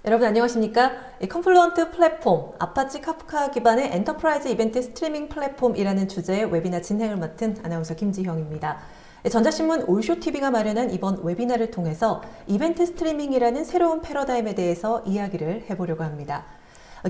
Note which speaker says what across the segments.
Speaker 1: 여러분 안녕하십니까? 이 컨플루언트 플랫폼, 아파치 카프카 기반의 엔터프라이즈 이벤트 스트리밍 플랫폼이라는 주제의 웨비나 진행을 맡은 아나운서 김지형입니다. 전자신문 올쇼TV가 마련한 이번 웨비나를 통해서 이벤트 스트리밍이라는 새로운 패러다임에 대해서 이야기를 해보려고 합니다.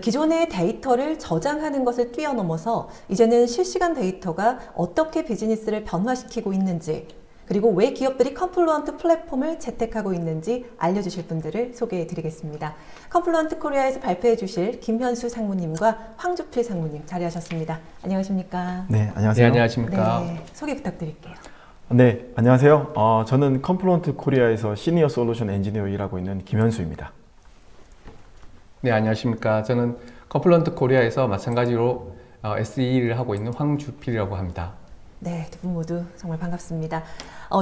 Speaker 1: 기존의 데이터를 저장하는 것을 뛰어넘어서 이제는 실시간 데이터가 어떻게 비즈니스를 변화시키고 있는지, 그리고 왜 기업들이 컨플루언트 플랫폼을 채택하고 있는지 알려주실 분들을 소개해 드리겠습니다. 컨플루언트 코리아에서 발표해 주실 김현수 상무님과 황주필 상무님 자리하셨습니다. 안녕하십니까?
Speaker 2: 네, 안녕하세요.
Speaker 3: 네, 안녕하십니까?
Speaker 1: 네, 소개 부탁드릴게요.
Speaker 2: 네, 안녕하세요. 저는 컨플루언트 코리아에서 시니어 솔루션 엔지니어 일하고 있는 김현수입니다.
Speaker 3: 네, 안녕하십니까? 저는 컨플루언트 코리아에서 마찬가지로 SE를 하고 있는 황주필이라고 합니다.
Speaker 1: 네, 두 분 모두 정말 반갑습니다.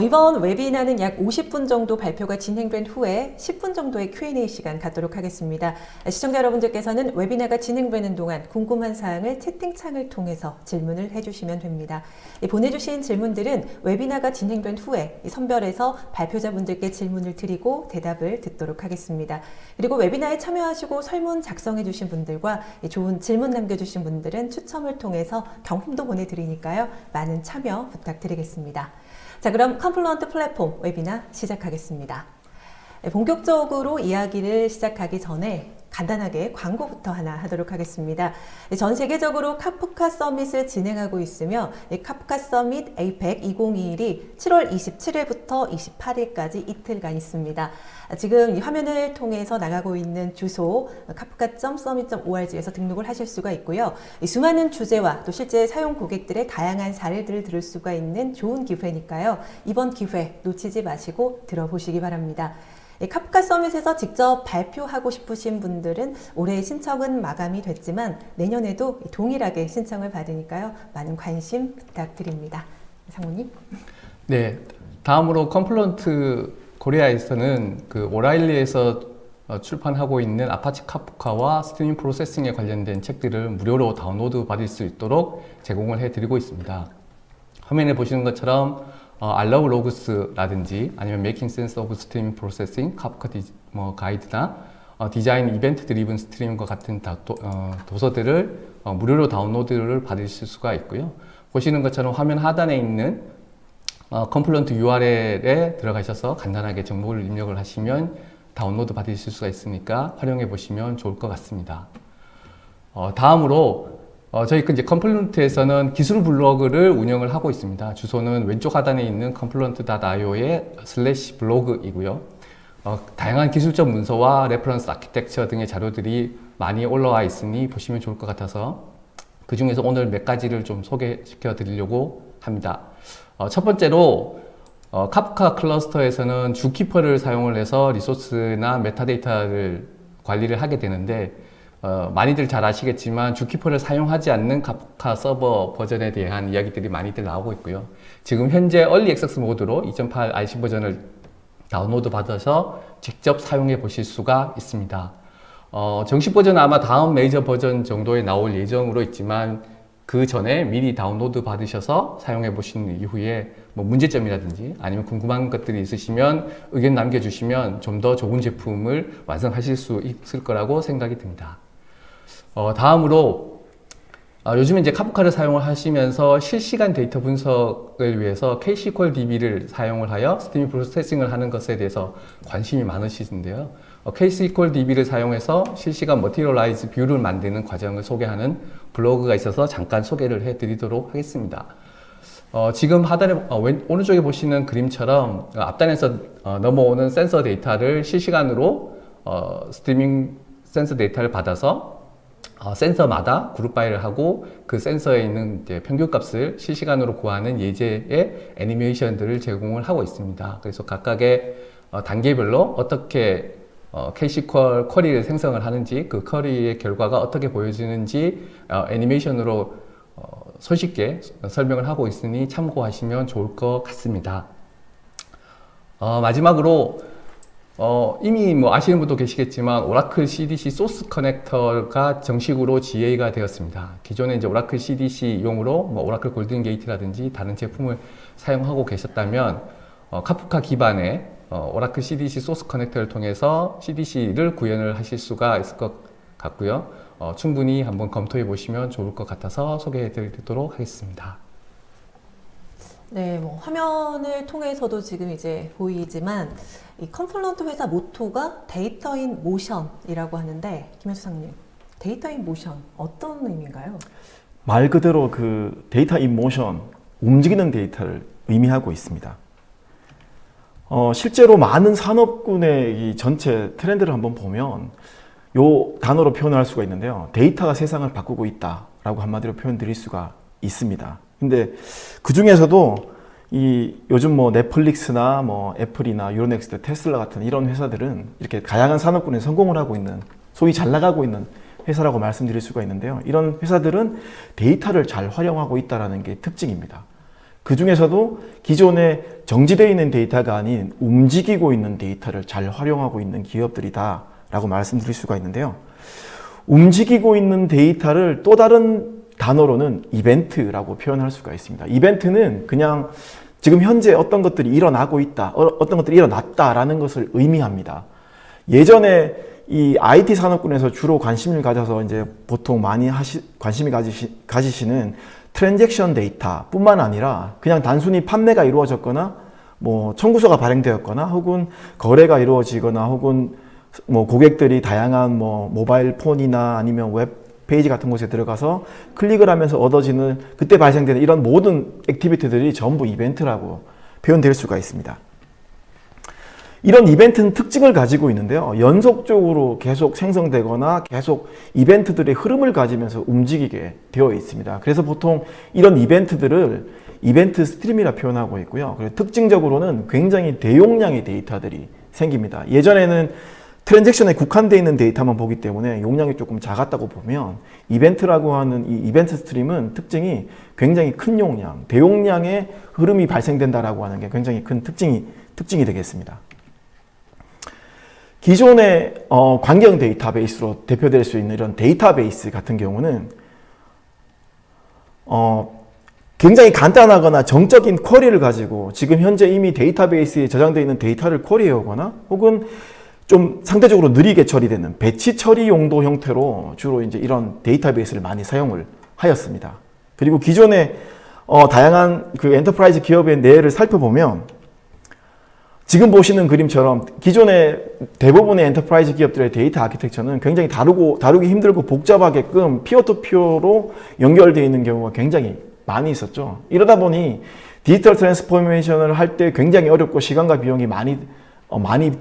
Speaker 1: 이번 웨비나는 약 50분 정도 발표가 진행된 후에 10분 정도의 Q&A 시간 갖도록 하겠습니다. 시청자 여러분들께서는 웨비나가 진행되는 동안 궁금한 사항을 채팅창을 통해서 질문을 해주시면 됩니다. 보내주신 질문들은 웨비나가 진행된 후에 선별해서 발표자분들께 질문을 드리고 대답을 듣도록 하겠습니다. 그리고 웨비나에 참여하시고 설문 작성해주신 분들과 좋은 질문 남겨주신 분들은 추첨을 통해서 경품도 보내드리니까요. 많은 참여 부탁드리겠습니다. 자, 그럼 컨플루언트 플랫폼 웨비나 시작하겠습니다. 본격적으로 이야기를 시작하기 전에 간단하게 광고부터 하나 하도록 하겠습니다. 전 세계적으로 카프카 서밋을 진행하고 있으며 카프카 서밋 APEC 2021이 7월 27일부터 28일까지 이틀간 있습니다. 지금 이 화면을 통해서 나가고 있는 주소 kafka.summit.org에서 등록을 하실 수가 있고요. 수많은 주제와 또 실제 사용 고객들의 다양한 사례들을 들을 수가 있는 좋은 기회니까요. 이번 기회 놓치지 마시고 들어보시기 바랍니다. 카프카 서밋에서 직접 발표하고 싶으신 분들은 올해 신청은 마감이 됐지만 내년에도 동일하게 신청을 받으니까요. 많은 관심 부탁드립니다. 상무님.
Speaker 3: 네, 다음으로 컨플루언트 코리아에서는 그 오라일리에서 출판하고 있는 아파치 카프카와 스트리밍 프로세싱에 관련된 책들을 무료로 다운로드 받을 수 있도록 제공을 해드리고 있습니다. 화면에 보시는 것처럼 I love logs라든지 아니면 Making Sense of Stream Processing, 카프카 가이드나 디자인 이벤트 드리븐 스트리밍과 같은 도서들을 무료로 다운로드를 받으실 수가 있고요. 보시는 것처럼 화면 하단에 있는 컨플루언트 URL에 들어가셔서 간단하게 정보를 입력을 하시면 다운로드 받으실 수가 있으니까 활용해 보시면 좋을 것 같습니다. 다음으로 저희 이제 컨플루언트에서는 기술 블로그를 운영을 하고 있습니다. 주소는 왼쪽 하단에 있는 confluent.io의 /블로그이고요. 다양한 기술적 문서와 레퍼런스 아키텍처 등의 자료들이 많이 올라와 있으니 보시면 좋을 것 같아서 그 중에서 오늘 몇 가지를 좀 소개시켜 드리려고 합니다. 첫 번째로 카프카 클러스터에서는 주키퍼를 사용을 해서 리소스나 메타데이터를 관리를 하게 되는데 많이들 잘 아시겠지만 주키퍼를 사용하지 않는 카프카 서버 버전에 대한 이야기들이 많이들 나오고 있고요. 지금 현재 얼리 액세스 모드로 2.8 RC 버전을 다운로드 받아서 직접 사용해 보실 수가 있습니다. 정식 버전은 아마 다음 메이저 버전 정도에 나올 예정으로 있지만 그 전에 미리 다운로드 받으셔서 사용해 보신 이후에 뭐 문제점이라든지 아니면 궁금한 것들이 있으시면 의견 남겨주시면 좀 더 좋은 제품을 완성하실 수 있을 거라고 생각이 듭니다. 다음으로 요즘에 이제 카프카를 사용을 하시면서 실시간 데이터 분석을 위해서 KSQL DB를 사용을 하여 스트리밍 프로세싱을 하는 것에 대해서 관심이 많으시는데요. KSQL DB를 사용해서 실시간 머티리얼라이즈 뷰를 만드는 과정을 소개하는 블로그가 있어서 잠깐 소개를 해드리도록 하겠습니다. 지금 하단에 오른쪽에 보시는 그림처럼 앞단에서 넘어오는 센서 데이터를 실시간으로 스트리밍 센서 데이터를 받아서 센서마다 그룹 바이를 하고 그 센서에 있는 이제 평균값을 실시간으로 구하는 예제의 애니메이션들을 제공을 하고 있습니다. 그래서 각각의 단계별로 어떻게 KSQL 쿼리를 생성을 하는지 그 쿼리의 결과가 어떻게 보여지는지 애니메이션으로 손쉽게 설명을 하고 있으니 참고하시면 좋을 것 같습니다. 마지막으로 이미 뭐 아시는 분도 계시겠지만 오라클 CDC 소스 커넥터가 정식으로 GA가 되었습니다. 기존에 이제 오라클 CDC용으로 뭐 오라클 골든 게이트라든지 다른 제품을 사용하고 계셨다면 카프카 기반의 오라클 CDC 소스 커넥터를 통해서 CDC를 구현을 하실 수가 있을 것 같고요. 충분히 한번 검토해 보시면 좋을 것 같아서 소개해 드리도록 하겠습니다.
Speaker 1: 네, 뭐 화면을 통해서도 지금 이제 보이지만 이 컴플런트 회사 모토가 데이터 인 모션이라고 하는데 김현수 상님, 데이터 인 모션 어떤 의미인가요?
Speaker 2: 말 그대로 그 데이터 인 모션, 움직이는 데이터를 의미하고 있습니다. 실제로 많은 산업군의 이 전체 트렌드를 한번 보면 요 단어로 표현할 수가 있는데요. 데이터가 세상을 바꾸고 있다라고 한마디로 표현 드릴 수가 있습니다. 근데 그 중에서도 이 요즘 뭐 넷플릭스나 뭐 애플이나 유로넥스트, 테슬라 같은 이런 회사들은 이렇게 다양한 산업군에 성공을 하고 있는, 소위 잘 나가고 있는 회사라고 말씀드릴 수가 있는데요. 이런 회사들은 데이터를 잘 활용하고 있다는 게 특징입니다. 그 중에서도 기존에 정지되어 있는 데이터가 아닌 움직이고 있는 데이터를 잘 활용하고 있는 기업들이다 라고 말씀드릴 수가 있는데요. 움직이고 있는 데이터를 또 다른 단어로는 이벤트라고 표현할 수가 있습니다. 이벤트는 그냥 지금 현재 어떤 것들이 일어나고 있다, 어떤 것들이 일어났다라는 것을 의미합니다. 예전에 이 IT 산업군에서 주로 관심을 가져서 이제 보통 많이 관심이 가지시는 트랜잭션 데이터 뿐만 아니라 그냥 단순히 판매가 이루어졌거나 뭐 청구서가 발행되었거나 혹은 거래가 이루어지거나 혹은 뭐 고객들이 다양한 뭐 모바일 폰이나 아니면 웹 페이지 같은 곳에 들어가서 클릭을 하면서 얻어지는 그때 발생되는 이런 모든 액티비티들이 전부 이벤트라고 표현될 수가 있습니다. 이런 이벤트는 특징을 가지고 있는데요. 연속적으로 계속 생성되거나 계속 이벤트들의 흐름을 가지면서 움직이게 되어 있습니다. 그래서 보통 이런 이벤트들을 이벤트 스트림이라 표현하고 있고요. 그리고 특징적으로는 굉장히 대용량의 데이터들이 생깁니다. 예전에는 트랜잭션에 국한되어 있는 데이터만 보기 때문에 용량이 조금 작았다고 보면 이벤트라고 하는 이 이벤트 스트림은 특징이 굉장히 큰 용량, 대용량의 흐름이 발생된다라고 하는 게 굉장히 큰 특징이 되겠습니다. 기존의 관경 데이터베이스로 대표될 수 있는 이런 데이터베이스 같은 경우는 굉장히 간단하거나 정적인 쿼리를 가지고 지금 현재 이미 데이터베이스에 저장되어 있는 데이터를 쿼리해 오거나 혹은 좀 상대적으로 느리게 처리되는 배치 처리 용도 형태로 주로 이제 이런 데이터베이스를 많이 사용을 하였습니다. 그리고 기존의 다양한 그 엔터프라이즈 기업의 뇌를 살펴보면 지금 보시는 그림처럼 기존의 대부분의 엔터프라이즈 기업들의 데이터 아키텍처는 굉장히 다루기 힘들고 복잡하게끔 피어투피어로 연결되어 있는 경우가 굉장히 많이 있었죠. 이러다 보니 디지털 트랜스포메이션을 할 때 굉장히 어렵고 시간과 비용이 많이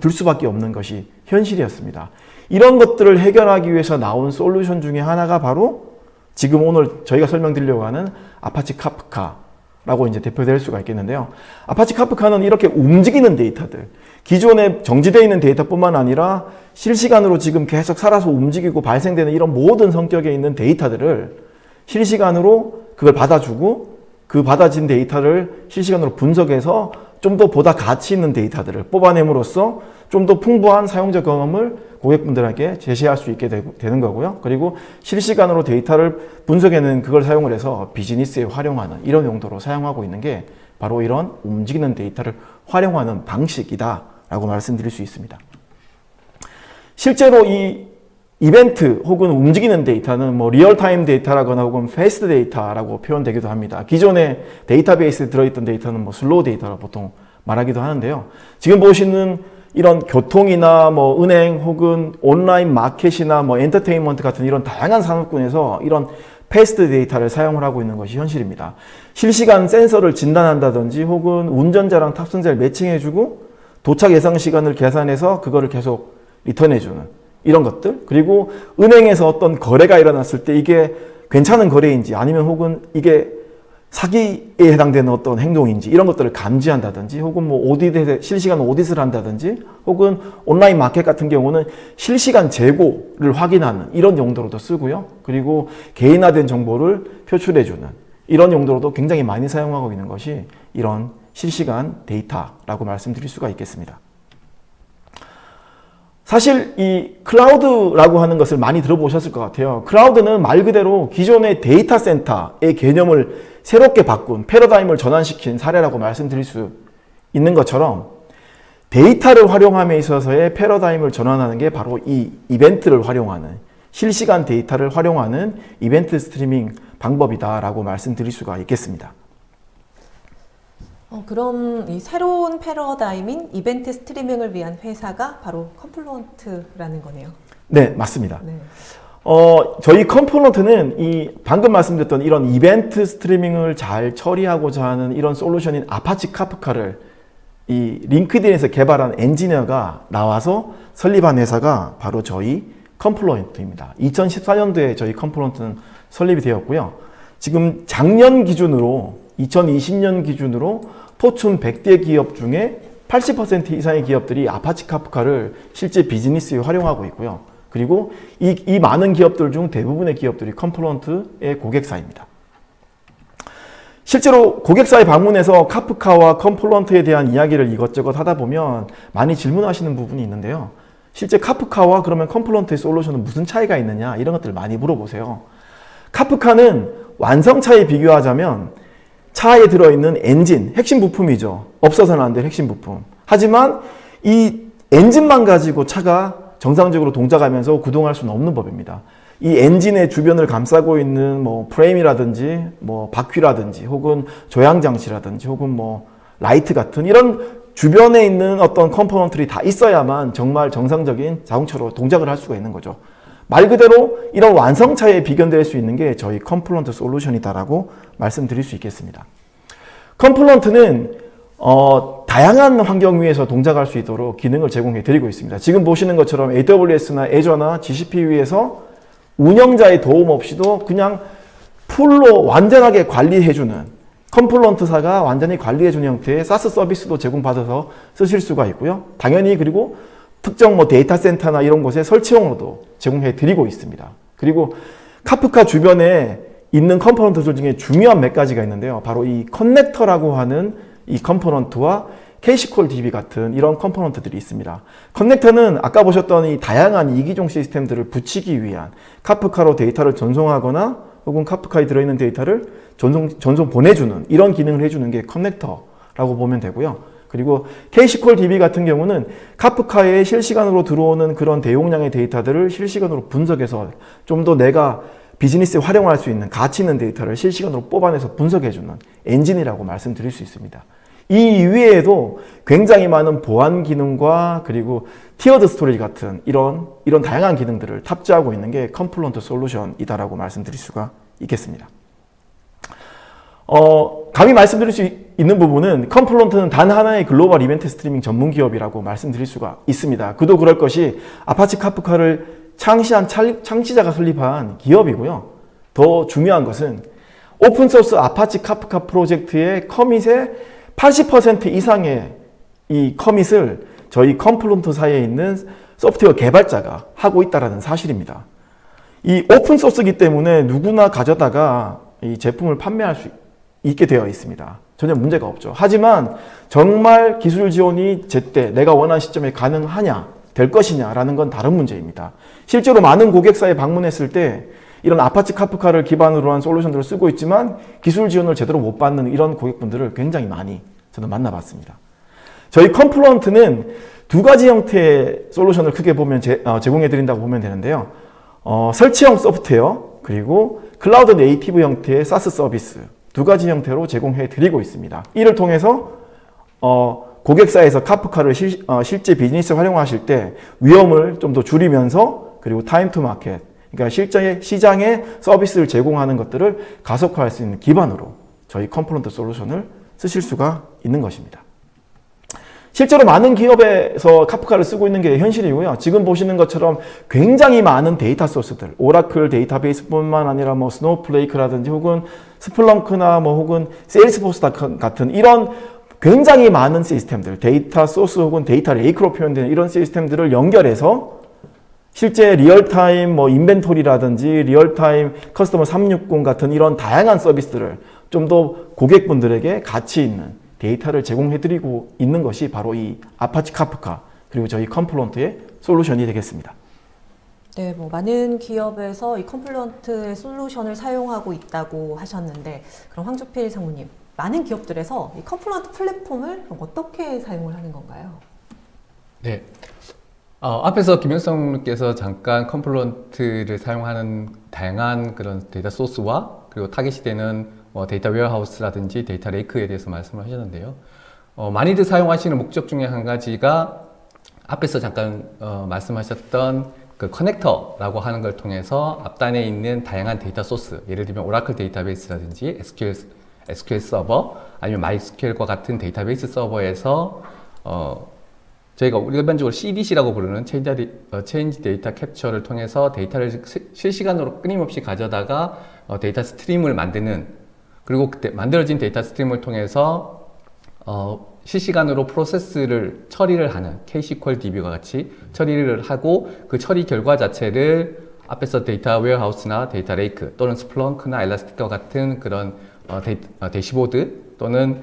Speaker 2: 들 수밖에 없는 것이 현실이었습니다. 이런 것들을 해결하기 위해서 나온 솔루션 중에 하나가 바로 지금 오늘 저희가 설명드리려고 하는 아파치 카프카라고 이제 대표될 수가 있겠는데요. 아파치 카프카는 이렇게 움직이는 데이터들, 기존에 정지되어 있는 데이터뿐만 아니라 실시간으로 지금 계속 살아서 움직이고 발생되는 이런 모든 성격에 있는 데이터들을 실시간으로 그걸 받아주고 그 받아진 데이터를 실시간으로 분석해서 좀 더 보다 가치 있는 데이터들을 뽑아냄으로써 좀 더 풍부한 사용자 경험을 고객분들에게 제시할 수 있게 되는 거고요. 그리고 실시간으로 데이터를 분석해낸 그걸 사용을 해서 비즈니스에 활용하는 이런 용도로 사용하고 있는 게 바로 이런 움직이는 데이터를 활용하는 방식이다 라고 말씀드릴 수 있습니다. 실제로 이 이벤트 혹은 움직이는 데이터는 뭐 리얼타임 데이터라거나 혹은 패스트 데이터라고 표현되기도 합니다. 기존의 데이터베이스에 들어있던 데이터는 뭐 슬로우 데이터라고 보통 말하기도 하는데요. 지금 보시는 이런 교통이나 뭐 은행 혹은 온라인 마켓이나 뭐 엔터테인먼트 같은 이런 다양한 산업군에서 이런 패스트 데이터를 사용을 하고 있는 것이 현실입니다. 실시간 센서를 진단한다든지 혹은 운전자랑 탑승자를 매칭해주고 도착 예상 시간을 계산해서 그거를 계속 리턴해주는 이런 것들, 그리고 은행에서 어떤 거래가 일어났을 때 이게 괜찮은 거래인지 아니면 혹은 이게 사기에 해당되는 어떤 행동인지 이런 것들을 감지한다든지 혹은 뭐 오디트에 실시간 오디트를 한다든지 혹은 온라인 마켓 같은 경우는 실시간 재고를 확인하는 이런 용도로도 쓰고요. 그리고 개인화된 정보를 표출해주는 이런 용도로도 굉장히 많이 사용하고 있는 것이 이런 실시간 데이터라고 말씀드릴 수가 있겠습니다. 사실 이 클라우드라고 하는 것을 많이 들어보셨을 것 같아요. 클라우드는 말 그대로 기존의 데이터 센터의 개념을 새롭게 바꾼 패러다임을 전환시킨 사례라고 말씀드릴 수 있는 것처럼 데이터를 활용함에 있어서의 패러다임을 전환하는 게 바로 이 이벤트를 활용하는, 실시간 데이터를 활용하는 이벤트 스트리밍 방법이다라고 말씀드릴 수가 있겠습니다.
Speaker 1: 그럼 이 새로운 패러다임인 이벤트 스트리밍을 위한 회사가 바로 컴플루언트라는 거네요.
Speaker 2: 네, 맞습니다.
Speaker 1: 네.
Speaker 2: 저희 컴플루언트는 이 방금 말씀드렸던 이런 이벤트 스트리밍을 잘 처리하고자 하는 이런 솔루션인 아파치 카프카를 이 링크드인에서 개발한 엔지니어가 나와서 설립한 회사가 바로 저희 컴플루언트입니다. 2014년도에 저희 컴플루언트는 설립이 되었고요. 지금 작년 기준으로 2020년 기준으로 포춘 100대 기업 중에 80% 이상의 기업들이 아파치 카프카를 실제 비즈니스에 활용하고 있고요. 그리고 이 많은 기업들 중 대부분의 기업들이 컴플루언트의 고객사입니다. 실제로 고객사에 방문해서 카프카와 컴플루언트에 대한 이야기를 이것저것 하다 보면 많이 질문하시는 부분이 있는데요. 실제 카프카와 그러면 컴플루언트의 솔루션은 무슨 차이가 있느냐, 이런 것들을 많이 물어보세요. 카프카는 완성차에 비교하자면 차에 들어있는 엔진, 핵심 부품이죠. 없어서는 안 될 핵심 부품. 하지만 이 엔진만 가지고 차가 정상적으로 동작하면서 구동할 수는 없는 법입니다. 이 엔진의 주변을 감싸고 있는 뭐 프레임이라든지 뭐 바퀴라든지 혹은 조향 장치라든지 혹은 뭐 라이트 같은 이런 주변에 있는 어떤 컴포넌트들이 다 있어야만 정말 정상적인 자동차로 동작을 할 수가 있는 거죠. 말 그대로 이런 완성차에 비견될 수 있는 게 저희 컴플루언트 솔루션이다라고 말씀드릴 수 있겠습니다. 컴플루언트는 다양한 환경 위에서 동작할 수 있도록 기능을 제공해 드리고 있습니다. 지금 보시는 것처럼 AWS나 Azure나 GCP 위에서 운영자의 도움 없이도 그냥 풀로 완전하게 관리해주는, 컴플루언트사가 완전히 관리해주는 형태의 SaaS 서비스도 제공받아서 쓰실 수가 있고요. 당연히 그리고 특정 뭐 데이터 센터나 이런 곳에 설치용으로도 제공해 드리고 있습니다. 그리고 카프카 주변에 있는 컴포넌트들 중에 중요한 몇 가지가 있는데요. 바로 이 커넥터라고 하는 이 컴포넌트와 캐시콜 DB 같은 이런 컴포넌트들이 있습니다. 커넥터는 아까 보셨던 이 다양한 이기종 시스템들을 붙이기 위한, 카프카로 데이터를 전송하거나 혹은 카프카에 들어있는 데이터를 전송 보내주는 이런 기능을 해주는 게 커넥터라고 보면 되고요. 그리고 캐시콜 DB 같은 경우는 카프카에 실시간으로 들어오는 그런 대용량의 데이터들을 실시간으로 분석해서 좀 더 내가 비즈니스에 활용할 수 있는 가치 있는 데이터를 실시간으로 뽑아내서 분석해주는 엔진이라고 말씀드릴 수 있습니다. 이 이외에도 굉장히 많은 보안 기능과 그리고 티어드 스토리지 같은 이런 다양한 기능들을 탑재하고 있는 게 컴플루언트 솔루션이다라고 말씀드릴 수가 있겠습니다. 감히 말씀드릴 수 있는 부분은 컴플루언트는 단 하나의 글로벌 이벤트 스트리밍 전문 기업이라고 말씀드릴 수가 있습니다. 그도 그럴 것이 아파치 카프카를 창시한 창시자가 설립한 기업이고요. 더 중요한 것은 오픈소스 아파치 카프카 프로젝트의 커밋의 80% 이상의 이 커밋을 저희 컴플루언트사에 있는 소프트웨어 개발자가 하고 있다는 사실입니다. 이 오픈소스이기 때문에 누구나 가져다가 이 제품을 판매할 수 있게 되어 있습니다. 전혀 문제가 없죠. 하지만 정말 기술 지원이 제때 내가 원하는 시점에 가능하냐, 될 것이냐라는 건 다른 문제입니다. 실제로 많은 고객사에 방문했을 때 이런 아파치 카프카를 기반으로 한 솔루션들을 쓰고 있지만 기술 지원을 제대로 못 받는 이런 고객분들을 굉장히 많이 저는 만나봤습니다. 저희 컴플루언트는 두 가지 형태의 솔루션을 크게 보면 제공해 드린다고 보면 되는데요. 설치형 소프트웨어 그리고 클라우드 네이티브 형태의 SaaS 서비스 두 가지 형태로 제공해 드리고 있습니다. 이를 통해서 고객사에서 카프카를 실제 비즈니스 활용하실 때 위험을 좀 더 줄이면서 그리고 타임 투 마켓, 그러니까 실제 시장에 서비스를 제공하는 것들을 가속화할 수 있는 기반으로 저희 컴플루언트 솔루션을 쓰실 수가 있는 것입니다. 실제로 많은 기업에서 카프카를 쓰고 있는 게 현실이고요. 지금 보시는 것처럼 굉장히 많은 데이터 소스들, 오라클 데이터베이스뿐만 아니라 뭐 스노우플레이크라든지 혹은 스플렁크나 뭐 혹은 세일스포스 같은 이런 굉장히 많은 시스템들, 데이터 소스 혹은 데이터 레이크로 표현되는 이런 시스템들을 연결해서 실제 리얼타임 뭐 인벤토리라든지 리얼타임 커스터머 360 같은 이런 다양한 서비스들을 좀 더 고객분들에게 가치 있는 데이터를 제공해드리고 있는 것이 바로 이 아파치 카프카 그리고 저희 컴플루언트의 솔루션이 되겠습니다.
Speaker 1: 네, 뭐 많은 기업에서 이 컴플루언트의 솔루션을 사용하고 있다고 하셨는데, 그럼 황주필 상무님, 많은 기업들에서 이 컴플루언트 플랫폼을 어떻게 사용을 하는 건가요?
Speaker 3: 네. 앞에서 김현성님께서 잠깐 컴플런트를 사용하는 다양한 그런 데이터 소스와 그리고 타겟이 되는 데이터 웨어하우스라든지 데이터 레이크에 대해서 말씀을 하셨는데요. 많이들 사용하시는 목적 중에 한 가지가 앞에서 잠깐 말씀하셨던 그 커넥터라고 하는 걸 통해서 앞단에 있는 다양한 데이터 소스, 예를 들면 오라클 데이터베이스라든지 SQL 서버 아니면 MySQL과 같은 데이터베이스 서버에서 저희가 일반적으로 CDC라고 부르는 체인지 데이터 캡처를 통해서 데이터를 실시간으로 끊임없이 가져다가 데이터 스트림을 만드는, 그리고 그때 만들어진 데이터 스트림을 통해서 실시간으로 프로세스를 처리를 하는 KSQL DB와 같이 처리를 하고 그 처리 결과 자체를 앞에서 데이터 웨어하우스나 데이터 레이크 또는 스플렁크나 엘라스틱과 같은 그런 대시보드 또는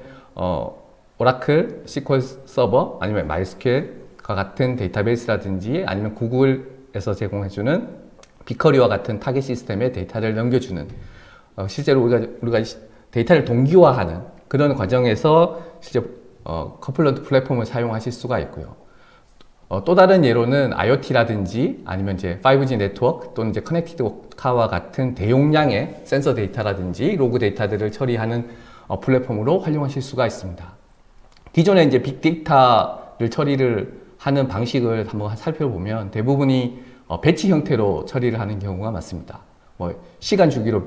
Speaker 3: 오라클, SQL 서버 아니면 MySQL과 같은 데이터베이스라든지 아니면 구글에서 제공해주는 빅커리와 같은 타겟 시스템에 데이터를 넘겨주는 실제로 우리가 데이터를 동기화하는 그런 과정에서 실제 커플런트 플랫폼을 사용하실 수가 있고요. 또 다른 예로는 IoT라든지 아니면 이제 5G 네트워크 또는 이제 커넥티드 카와 같은 대용량의 센서 데이터라든지 로그 데이터들을 처리하는 플랫폼으로 활용하실 수가 있습니다. 기존에 이제 빅데이터를 처리를 하는 방식을 한번 살펴보면 대부분이 배치 형태로 처리를 하는 경우가 많습니다. 시간 주기로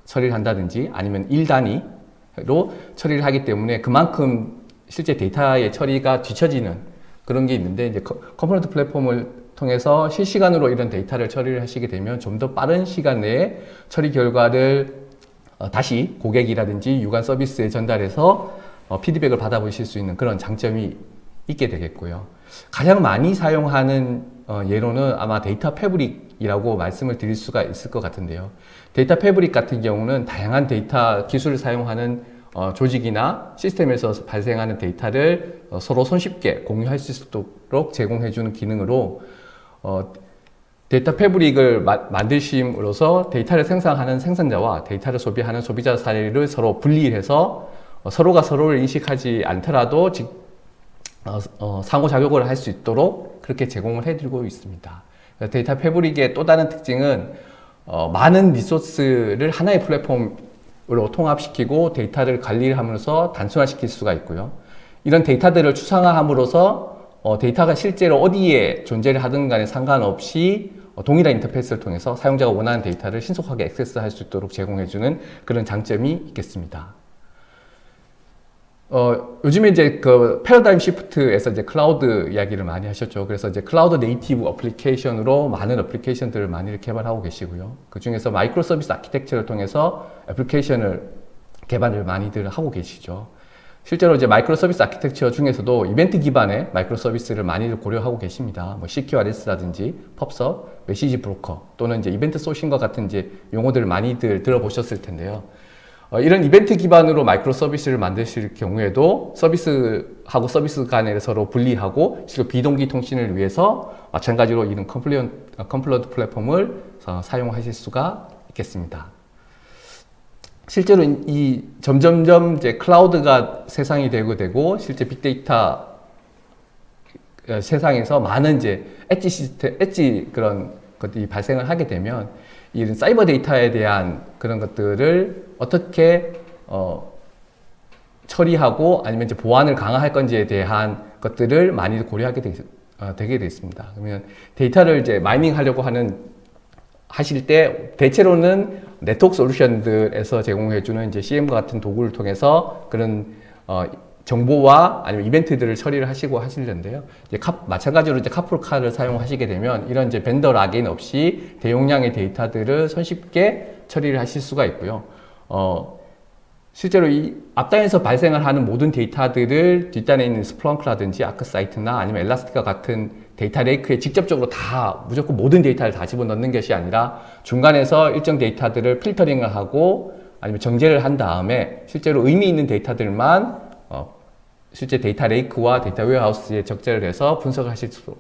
Speaker 3: 처리를 한다든지 아니면 일 단위로 처리를 하기 때문에 그만큼 실제 데이터의 처리가 뒤처지는 그런 게 있는데, 이제 컴포넌트 플랫폼을 통해서 실시간으로 이런 데이터를 처리를 하시게 되면 좀 더 빠른 시간 내에 처리 결과를 다시 고객이라든지 유관 서비스에 전달해서 피드백을 받아보실 수 있는 그런 장점이 있게 되겠고요. 가장 많이 사용하는 예로는 아마 데이터 패브릭이라고 말씀을 드릴 수가 있을 것 같은데요. 데이터 패브릭 같은 경우는 다양한 데이터 기술을 사용하는 조직이나 시스템에서 발생하는 데이터를 서로 손쉽게 공유할 수 있도록 제공해주는 기능으로 데이터 패브릭을 만드심으로써 데이터를 생산하는 생산자와 데이터를 소비하는 소비자 사이를 서로 분리해서 서로가 서로를 인식하지 않더라도 상호작용을 할 수 있도록 그렇게 제공을 해드리고 있습니다. 데이터 패브릭의 또 다른 특징은 많은 리소스를 하나의 플랫폼으로 통합시키고 데이터를 관리를 하면서 단순화시킬 수가 있고요. 이런 데이터들을 추상화함으로써 데이터가 실제로 어디에 존재를 하든 간에 상관없이 동일한 인터페이스를 통해서 사용자가 원하는 데이터를 신속하게 액세스할 수 있도록 제공해주는 그런 장점이 있겠습니다. 요즘에 이제 그 패러다임 시프트에서 이제 클라우드 이야기를 많이 하셨죠. 그래서 이제 클라우드 네이티브 어플리케이션으로 많은 어플리케이션들을 많이 개발하고 계시고요. 그 중에서 마이크로 서비스 아키텍처를 통해서 애플리케이션을 개발을 많이들 하고 계시죠. 실제로 이제 마이크로 서비스 아키텍처 중에서도 이벤트 기반의 마이크로 서비스를 많이들 고려하고 계십니다. CQRS라든지 펍섭, 메시지 브로커 또는 이제 이벤트 소싱과 같은 이제 용어들을 많이들 들어보셨을 텐데요. 이런 이벤트 기반으로 마이크로 서비스를 만드실 경우에도 서비스하고 서비스 간에 서로 분리하고 실제 비동기 통신을 위해서 마찬가지로 이런 컴플런트 플랫폼을 사용하실 수가 있겠습니다. 실제로 이 점점점 이제 클라우드가 세상이 되고 실제 빅데이터 세상에서 많은 이제 엣지 그런 것들이 발생을 하게 되면 이런 사이버 데이터에 대한 그런 것들을 어떻게 처리하고 아니면 이제 보안을 강화할 건지에 대한 것들을 많이 고려하게 되게 되어 있습니다. 그러면 데이터를 이제 마이닝 하려고 하실 때 대체로는 네트워크 솔루션들에서 제공해주는 이제 CM과 같은 도구를 통해서 그런 정보와 아니면 이벤트들을 처리를 하시고 하시는데요. 이제 마찬가지로 이제 카프카를 사용하시게 되면 이런 이제 벤더 락인 없이 대용량의 데이터들을 손쉽게 처리를 하실 수가 있고요. 실제로 이 앞단에서 발생을 하는 모든 데이터들을 뒷단에 있는 스플렁크라든지 아크사이트나 아니면 엘라스틱과 같은 데이터 레이크에 직접적으로 다 무조건 모든 데이터를 다 집어넣는 것이 아니라 중간에서 일정 데이터들을 필터링을 하고 아니면 정제를 한 다음에 실제로 의미 있는 데이터들만 실제 데이터 레이크와 데이터 웨어하우스에 적재를 해서 분석을 하실 수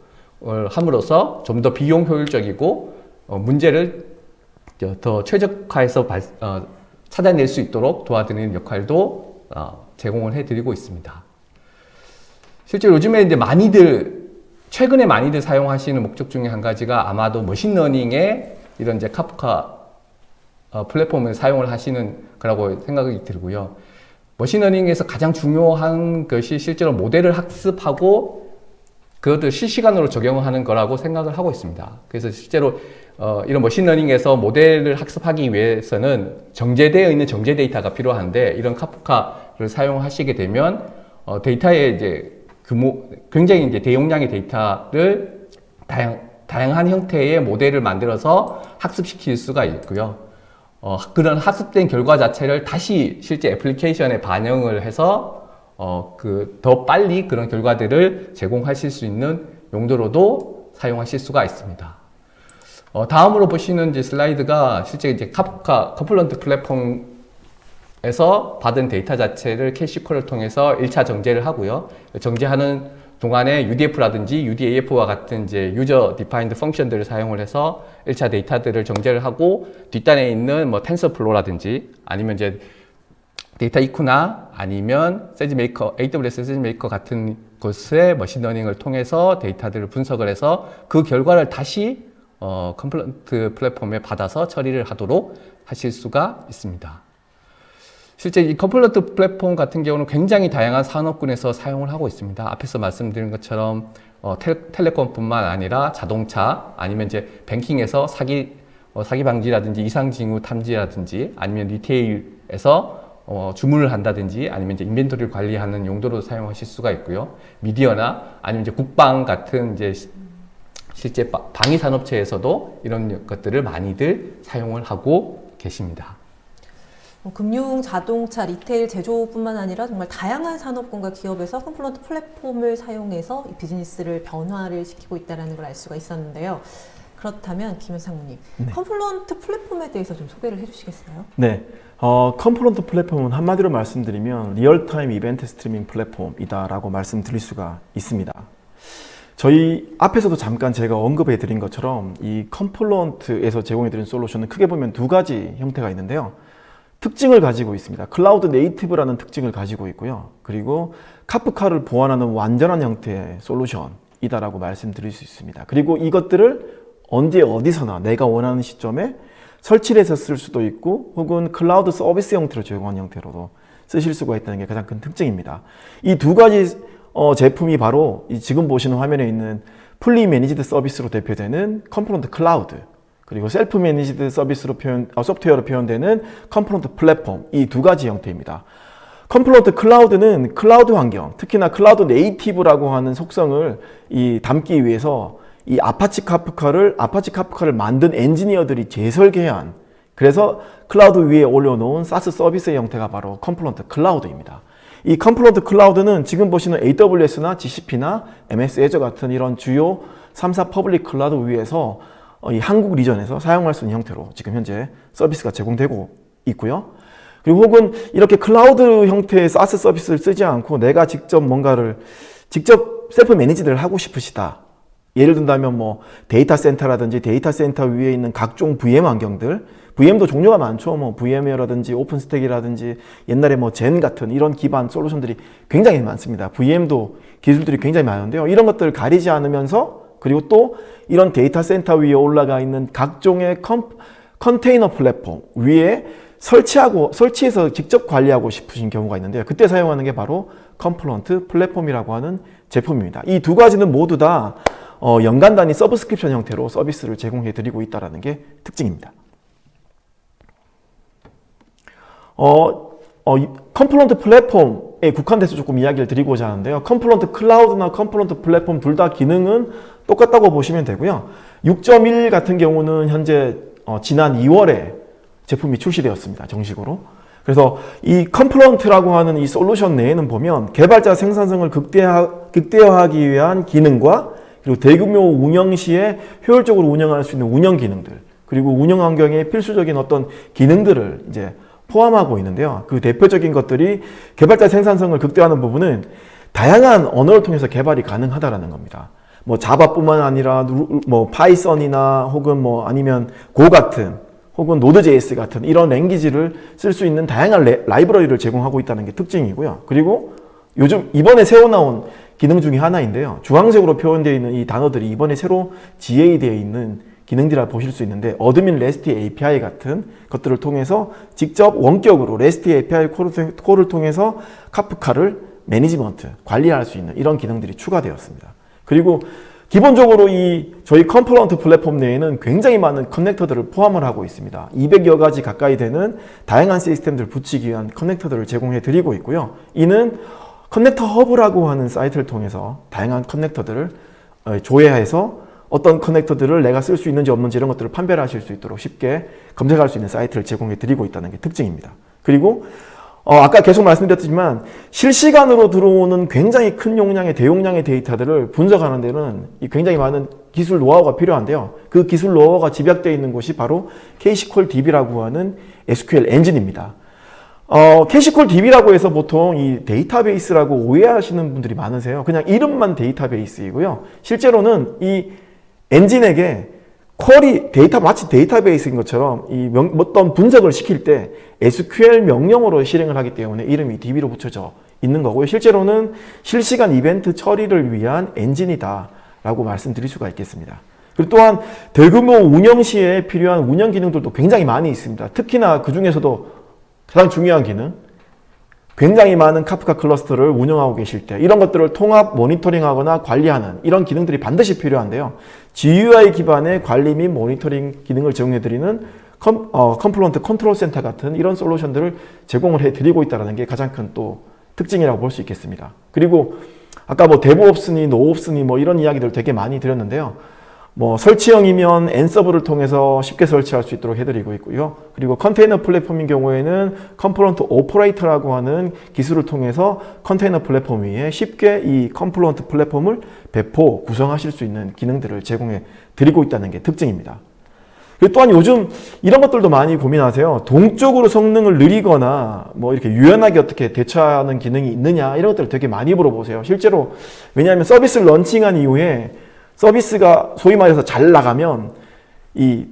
Speaker 3: 함으로써 좀 더 비용 효율적이고 문제를 더 최적화해서 찾아낼 수 있도록 도와드리는 역할도 제공을 해드리고 있습니다. 실제로 요즘에 이제 많이들 최근에 많이들 사용하시는 목적 중에 한 가지가 아마도 머신러닝에 이런 이제 카프카 플랫폼을 사용을 하시는 거라고 생각이 들고요. 머신러닝에서 가장 중요한 것이 실제로 모델을 학습하고 그것을 실시간으로 적용하는 거라고 생각을 하고 있습니다. 그래서 실제로 이런 머신러닝에서 모델을 학습하기 위해서는 정제되어 있는 정제 데이터가 필요한데 이런 카프카를 사용하시게 되면 데이터의 이제 굉장히 이제 대용량의 데이터를 다양한 형태의 모델을 만들어서 학습시킬 수가 있고요. 그런 학습된 결과 자체를 다시 실제 애플리케이션에 반영을 해서 더 빨리 그런 결과들을 제공하실 수 있는 용도로도 사용하실 수가 있습니다. 다음으로 보시는 이제 슬라이드가 실제 이제 카프카 커플런트 플랫폼에서 받은 데이터 자체를 캐시콜을 통해서 1차 정제를 하고요. 정제하는 동안에 UDF라든지 UDAF와 같은 이제 유저 디파인드 펑션들을 사용을 해서 1차 데이터들을 정제를 하고 뒷단에 있는 뭐 텐서플로우라든지 아니면 이제 데이터 이쿠나 아니면 세지메이커, AWS 세지메이커 같은 곳의 머신러닝을 통해서 데이터들을 분석을 해서 그 결과를 다시 컴플런트 플랫폼에 받아서 처리를 하도록 하실 수가 있습니다. 실제 이 컴플런트 플랫폼 같은 경우는 굉장히 다양한 산업군에서 사용을 하고 있습니다. 앞에서 말씀드린 것처럼 텔레콤뿐만 아니라 자동차 아니면 이제 뱅킹에서 사기 방지라든지 이상징후 탐지라든지 아니면 리테일에서 주문을 한다든지 아니면 이제 인벤토리를 관리하는 용도로 사용하실 수가 있고요. 미디어나 아니면 이제 국방 같은 이제 실제 방위 산업체에서도 이런 것들을 많이들 사용을 하고 계십니다.
Speaker 1: 금융, 자동차, 리테일, 제조뿐만 아니라 정말 다양한 산업군과 기업에서 컴플런트 플랫폼을 사용해서 이 비즈니스를 변화를 시키고 있다는 걸 알 수가 있었는데요. 그렇다면 김현상무님,
Speaker 2: 네.
Speaker 1: 컴플런트 플랫폼에 대해서 좀 소개를 해주시겠어요?
Speaker 2: 네, 컴플런트 플랫폼은 한마디로 말씀드리면 리얼타임 이벤트 스트리밍 플랫폼이다라고 말씀드릴 수가 있습니다. 저희 앞에서도 잠깐 제가 언급해 드린 것처럼 이 컴플런트에서 제공해 드린 솔루션은 크게 보면 두 가지 형태가 있는데요. 특징을 가지고 있습니다. 클라우드 네이티브라는 특징을 가지고 있고요. 그리고 카프카를 보완하는 완전한 형태의 솔루션이다라고 말씀드릴 수 있습니다. 그리고 이것들을 언제 어디서나 내가 원하는 시점에 설치를 해서 쓸 수도 있고 혹은 클라우드 서비스 형태로 제공한 형태로도 쓰실 수가 있다는 게 가장 큰 특징입니다. 이 두 가지 제품이 바로 지금 보시는 화면에 있는 풀리 매니지드 서비스로 대표되는 컴포넌트 클라우드 그리고 셀프 매니지드 서비스로 소프트웨어로 표현되는 컴포넌트 플랫폼 이 두 가지 형태입니다. 컴포넌트 클라우드는 클라우드 환경, 특히나 클라우드 네이티브라고 하는 속성을 담기 위해서 이 아파치 카프카를 만든 엔지니어들이 재설계한 그래서 클라우드 위에 올려놓은 사스 서비스의 형태가 바로 컴포넌트 클라우드입니다. 이 컴포넌트 클라우드는 지금 보시는 AWS나 GCP나 MS 애저 같은 이런 주요 3사 퍼블릭 클라우드 위에서 이 한국 리전에서 사용할 수 있는 형태로 지금 현재 서비스가 제공되고 있고요. 그리고 혹은 이렇게 클라우드 형태의 사스 서비스를 쓰지 않고 내가 직접 셀프 매니지드를 하고 싶으시다. 예를 든다면 뭐 데이터 센터라든지 데이터 센터 위에 있는 각종 VM 환경들, VM도 종류가 많죠. 뭐 VM웨어라든지 오픈스택이라든지 옛날에 뭐 젠 같은 이런 기반 솔루션들이 굉장히 많습니다. VM도 기술들이 굉장히 많은데요. 이런 것들을 가리지 않으면서 그리고 또 이런 데이터 센터 위에 올라가 있는 각종의 컨테이너 플랫폼 위에 설치해서 직접 관리하고 싶으신 경우가 있는데요. 그때 사용하는 게 바로 컴플런트 플랫폼이라고 하는 제품입니다. 이 두 가지는 모두 다 연간 단위 서브스크립션 형태로 서비스를 제공해 드리고 있다는 게 특징입니다. 컴플런트 플랫폼에 국한돼서 조금 이야기를 드리고자 하는데요. 컴플런트 클라우드나 컴플런트 플랫폼 둘 다 기능은 똑같다고 보시면 되고요. 6.1 같은 경우는 현재 지난 2월에 제품이 출시되었습니다. 정식으로. 그래서 이 컴플런트라고 하는 이 솔루션 내에는 보면 개발자 생산성을 극대화하기 위한 기능과 그리고 대규모 운영 시에 효율적으로 운영할 수 있는 운영 기능들 그리고 운영 환경에 필수적인 어떤 기능들을 이제 포함하고 있는데요. 그 대표적인 것들이 개발자 생산성을 극대화하는 부분은 다양한 언어를 통해서 개발이 가능하다라는 겁니다. 뭐 자바뿐만 아니라 뭐 파이썬이나 혹은 뭐 아니면 고 같은 혹은 노드.js 같은 이런 랭귀지를 쓸 수 있는 다양한 라이브러리를 제공하고 있다는 게 특징이고요. 그리고 요즘 이번에 새어 나온 기능 중에 하나인데요. 주황색으로 표현되어 있는 이 단어들이 이번에 새로 GA되어 있는 기능들이라 보실 수 있는데, 어드민 REST API 같은 것들을 통해서 직접 원격으로 REST API 콜을 통해서 카프카를 매니지먼트, 관리할 수 있는 이런 기능들이 추가되었습니다. 그리고 기본적으로 이 저희 컴포넌트 플랫폼 내에는 굉장히 많은 커넥터들을 포함을 하고 있습니다. 200여 가지 가까이 되는 다양한 시스템들을 붙이기 위한 커넥터들을 제공해 드리고 있고요. 이는 커넥터 허브라고 하는 사이트를 통해서 다양한 커넥터들을 조회해서 어떤 커넥터들을 내가 쓸 수 있는지 없는지 이런 것들을 판별을 하실 수 있도록 쉽게 검색할 수 있는 사이트를 제공해 드리고 있다는 게 특징입니다. 그리고 아까 계속 말씀드렸지만 실시간으로 들어오는 굉장히 큰 용량의 대용량의 데이터들을 분석하는 데는 굉장히 많은 기술 노하우가 필요한데요. 그 기술 노하우가 집약되어 있는 곳이 바로 KSQL DB라고 하는 SQL 엔진입니다. KSQL DB라고 해서 보통 이 데이터베이스라고 오해하시는 분들이 많으세요. 그냥 이름만 데이터베이스이고요. 실제로는 이 엔진에게 쿼리, 마치 데이터베이스인 것처럼 어떤 분석을 시킬 때 SQL 명령어로 실행을 하기 때문에 이름이 DB로 붙여져 있는 거고요. 실제로는 실시간 이벤트 처리를 위한 엔진이다 라고 말씀드릴 수가 있겠습니다. 그리고 또한 대규모 운영 시에 필요한 운영 기능들도 굉장히 많이 있습니다. 특히나 그 중에서도 가장 중요한 기능, 굉장히 많은 카프카 클러스터를 운영하고 계실 때 이런 것들을 통합 모니터링하거나 관리하는 이런 기능들이 반드시 필요한데요. GUI 기반의 관리 및 모니터링 기능을 제공해드리는 컴플런트 컨트롤 센터 같은 이런 솔루션들을 제공을 해드리고 있다는 게 가장 큰 또 특징이라고 볼 수 있겠습니다. 그리고 아까 데브옵스니 노옵스니 이런 이야기들 되게 많이 드렸는데요. 설치형이면 N서브를 통해서 쉽게 설치할 수 있도록 해드리고 있고요. 그리고 컨테이너 플랫폼인 경우에는 컴플런트 오퍼레이터라고 하는 기술을 통해서 컨테이너 플랫폼 위에 쉽게 이 컴플런트 플랫폼을 배포, 구성하실 수 있는 기능들을 제공해 드리고 있다는 게 특징입니다. 그리고 또한 요즘 이런 것들도 많이 고민하세요. 동적으로 성능을 느리거나 이렇게 유연하게 어떻게 대처하는 기능이 있느냐 이런 것들을 되게 많이 물어보세요. 실제로 왜냐하면 서비스를 런칭한 이후에 서비스가 소위 말해서 잘 나가면 이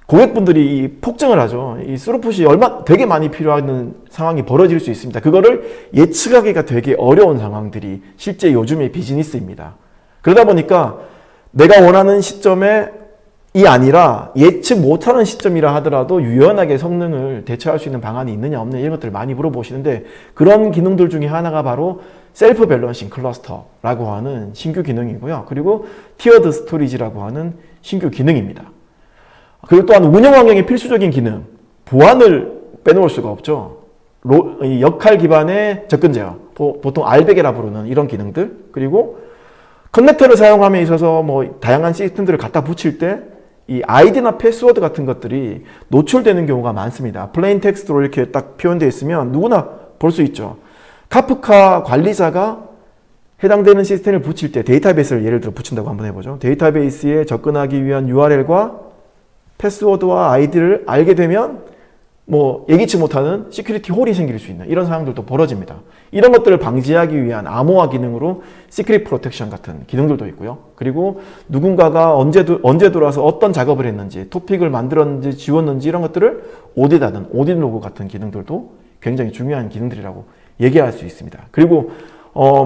Speaker 2: 고객분들이 폭증을 하죠. 이 스루풋이 되게 많이 필요한 상황이 벌어질 수 있습니다. 그거를 예측하기가 되게 어려운 상황들이 실제 요즘의 비즈니스입니다. 그러다 보니까 내가 원하는 시점에 이 아니라 예측 못하는 시점이라 하더라도 유연하게 성능을 대처할 수 있는 방안이 있느냐 없느냐 이런 것들을 많이 물어보시는데, 그런 기능들 중에 하나가 바로 셀프 밸런싱 클러스터라고 하는 신규 기능이고요. 그리고 티어드 스토리지라고 하는 신규 기능입니다. 그리고 또한 운영 환경의 필수적인 기능, 보안을 빼놓을 수가 없죠. 역할 기반의 접근 제어, 보통 RBAC이라 부르는 이런 기능들, 그리고 커넥터를 사용함에 있어서 다양한 시스템들을 갖다 붙일 때 이 아이디나 패스워드 같은 것들이 노출되는 경우가 많습니다. 플레인 텍스트로 이렇게 딱 표현되어 있으면 누구나 볼 수 있죠. 카프카 관리자가 해당되는 시스템을 붙일 때 데이터베이스를 예를 들어 붙인다고 한번 해보죠. 데이터베이스에 접근하기 위한 URL과 패스워드와 아이디를 알게 되면 예기치 못하는 시큐리티 홀이 생길 수 있는 이런 상황들도 벌어집니다. 이런 것들을 방지하기 위한 암호화 기능으로 시크릿 프로텍션 같은 기능들도 있고요. 그리고 누군가가 언제 들어와서 어떤 작업을 했는지, 토픽을 만들었는지 지웠는지 이런 것들을 오디트하는 오디트 로그 같은 기능들도 굉장히 중요한 기능들이라고 얘기할 수 있습니다. 그리고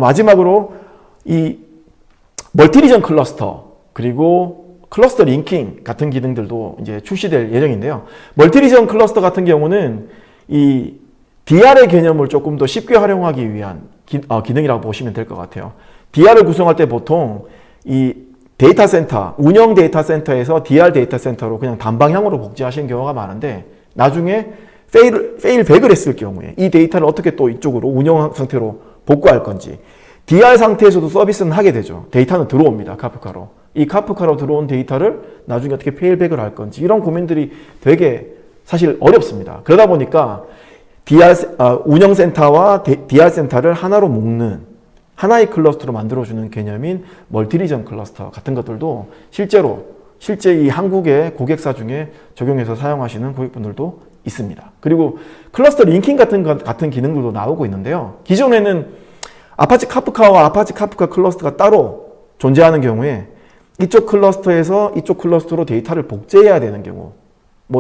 Speaker 2: 마지막으로 이 멀티리전 클러스터, 그리고 클러스터 링킹 같은 기능들도 이제 출시될 예정인데요. 멀티리전 클러스터 같은 경우는 이 DR의 개념을 조금 더 쉽게 활용하기 위한 기능이라고 보시면 될 것 같아요. DR을 구성할 때 보통 이 데이터 센터, 운영 데이터 센터에서 DR 데이터 센터로 그냥 단방향으로 복제하시는 경우가 많은데, 나중에 페일백을 했을 경우에 이 데이터를 어떻게 또 이쪽으로 운영 상태로 복구할 건지, DR 상태에서도 서비스는 하게 되죠. 데이터는 들어옵니다. 카프카로. 이 카프카로 들어온 데이터를 나중에 어떻게 페일백을 할 건지 이런 고민들이 되게 사실 어렵습니다. 그러다 보니까 운영센터와 DR센터를 하나로 묶는 하나의 클러스터로 만들어주는 개념인 멀티리전 클러스터 같은 것들도 실제 이 한국의 고객사 중에 적용해서 사용하시는 고객분들도 있습니다. 그리고 클러스터 링킹 같은 기능들도 나오고 있는데요. 기존에는 아파치 카프카와 아파치 카프카 클러스터가 따로 존재하는 경우에 이쪽 클러스터에서 이쪽 클러스터로 데이터를 복제해야 되는 경우,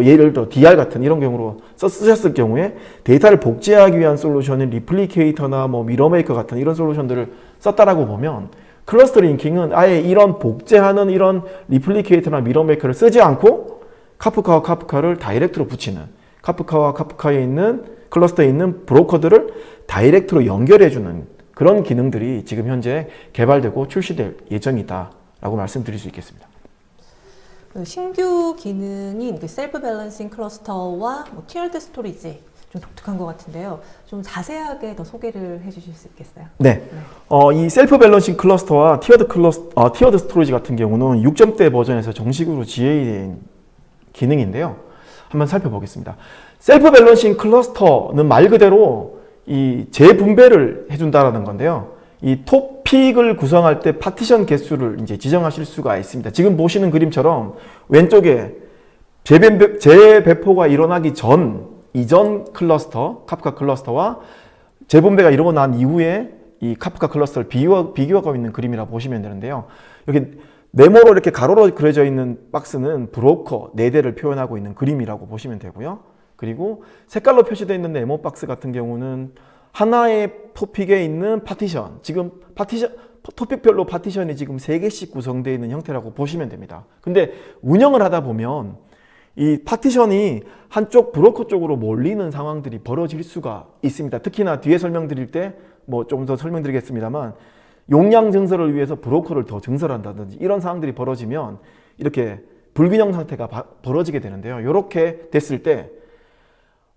Speaker 2: 예를 들어 DR 같은 이런 경우로 쓰셨을 경우에 데이터를 복제하기 위한 솔루션인 리플리케이터나 미러메이커 같은 이런 솔루션들을 썼다라고 보면 클러스터 링킹은 아예 이런 복제하는 이런 리플리케이터나 미러메이커를 쓰지 않고 카프카와 카프카를 다이렉트로 붙이는, 카프카와 카프카에 있는 클러스터에 있는 브로커들을 다이렉트로 연결해주는 그런 기능들이 지금 현재 개발되고 출시될 예정이다라고 말씀드릴 수 있겠습니다.
Speaker 1: 신규 기능인 그 셀프 밸런싱 클러스터와 뭐 티어드 스토리지 좀 독특한 것 같은데요. 좀 자세하게 더 소개를 해주실 수 있겠어요?
Speaker 2: 네. 이 셀프 밸런싱 클러스터와 티어드 스토리지 같은 경우는 6점대 버전에서 정식으로 GA된 기능인데요. 한번 살펴보겠습니다. 셀프 밸런싱 클러스터는 말 그대로 이 재분배를 해준다라는 건데요. 이 토픽을 구성할 때 파티션 개수를 이제 지정하실 수가 있습니다. 지금 보시는 그림처럼 왼쪽에 재배포가 일어나기 이전 클러스터, 카프카 클러스터와 재분배가 일어나고 난 이후에 이 카프카 클러스터를 비교하고 있는 그림이라 보시면 되는데요. 여기 네모로 이렇게 가로로 그려져 있는 박스는 브로커 4대를 표현하고 있는 그림이라고 보시면 되고요. 그리고 색깔로 표시되어 있는 네모 박스 같은 경우는 하나의 토픽에 있는 파티션, 지금 토픽별로 파티션이 지금 3개씩 구성되어 있는 형태라고 보시면 됩니다. 근데 운영을 하다 보면 이 파티션이 한쪽 브로커 쪽으로 몰리는 상황들이 벌어질 수가 있습니다. 특히나 뒤에 설명드릴 때 뭐 좀 더 설명드리겠습니다만 용량 증설을 위해서 브로커를 더 증설한다든지 이런 상황들이 벌어지면 이렇게 불균형 상태가 벌어지게 되는데요. 이렇게 됐을 때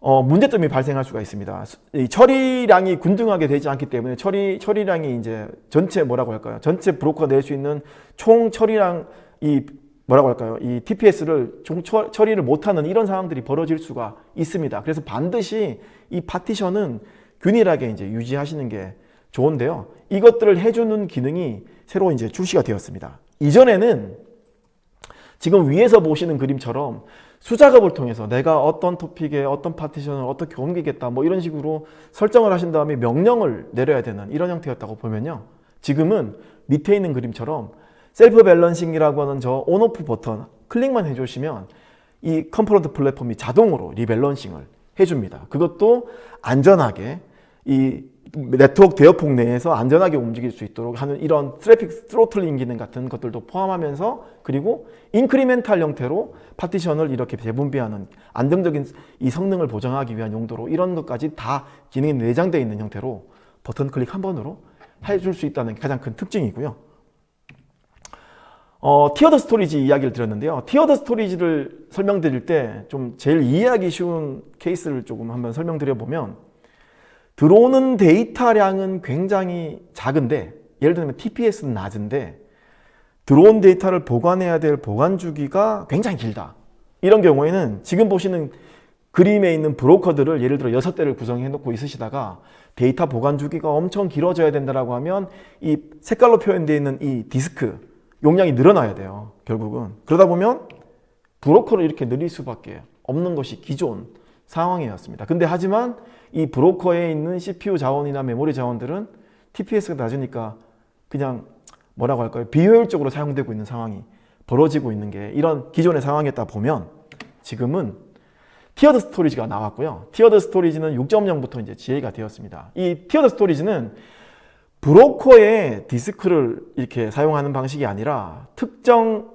Speaker 2: 문제점이 발생할 수가 있습니다. 이 처리량이 균등하게 되지 않기 때문에 처리량이 이제 전체 뭐라고 할까요? 전체 브로커가 낼 수 있는 총 처리량 이 TPS를 처리를 못하는 이런 상황들이 벌어질 수가 있습니다. 그래서 반드시 이 파티션은 균일하게 이제 유지하시는 게 좋은데요. 이것들을 해주는 기능이 새로 이제 출시가 되었습니다. 이전에는 지금 위에서 보시는 그림처럼 수작업을 통해서 내가 어떤 토픽에 어떤 파티션을 어떻게 옮기겠다 뭐 이런 식으로 설정을 하신 다음에 명령을 내려야 되는 이런 형태였다고 보면요. 지금은 밑에 있는 그림처럼 셀프 밸런싱이라고 하는 저 온오프 버튼 클릭만 해주시면 이 컴포넌트 플랫폼이 자동으로 리밸런싱을 해줍니다. 그것도 안전하게 이 네트워크 대역폭 내에서 안전하게 움직일 수 있도록 하는 이런 트래픽 스로틀링 기능 같은 것들도 포함하면서 그리고 인크리멘탈 형태로 파티션을 이렇게 재분배하는 안정적인 이 성능을 보장하기 위한 용도로 이런 것까지 다 기능이 내장되어 있는 형태로 버튼 클릭 한 번으로 해줄 수 있다는 게 가장 큰 특징이고요. 티어드 스토리지 이야기를 드렸는데요. 티어드 스토리지를 설명드릴 때 좀 제일 이해하기 쉬운 케이스를 조금 한번 설명드려 보면 들어오는 데이터량은 굉장히 작은데 예를 들면 TPS는 낮은데 들어온 데이터를 보관해야 될 보관 주기가 굉장히 길다. 이런 경우에는 지금 보시는 그림에 있는 브로커들을 예를 들어 6대를 구성해 놓고 있으시다가 데이터 보관 주기가 엄청 길어져야 된다라고 하면 이 색깔로 표현되어 있는 이 디스크 용량이 늘어나야 돼요. 결국은 그러다 보면 브로커를 이렇게 늘릴 수밖에 없는 것이 기존 상황이었습니다. 근데 하지만 이 브로커에 있는 CPU 자원이나 메모리 자원들은 TPS가 낮으니까 그냥 뭐라고 할까요? 비효율적으로 사용되고 있는 상황이 벌어지고 있는 게 이런 기존의 상황이었다 보면 지금은 티어드 스토리지가 나왔고요. 티어드 스토리지는 6.0부터 이제 GA가 되었습니다. 이 티어드 스토리지는 브로커의 디스크를 이렇게 사용하는 방식이 아니라 특정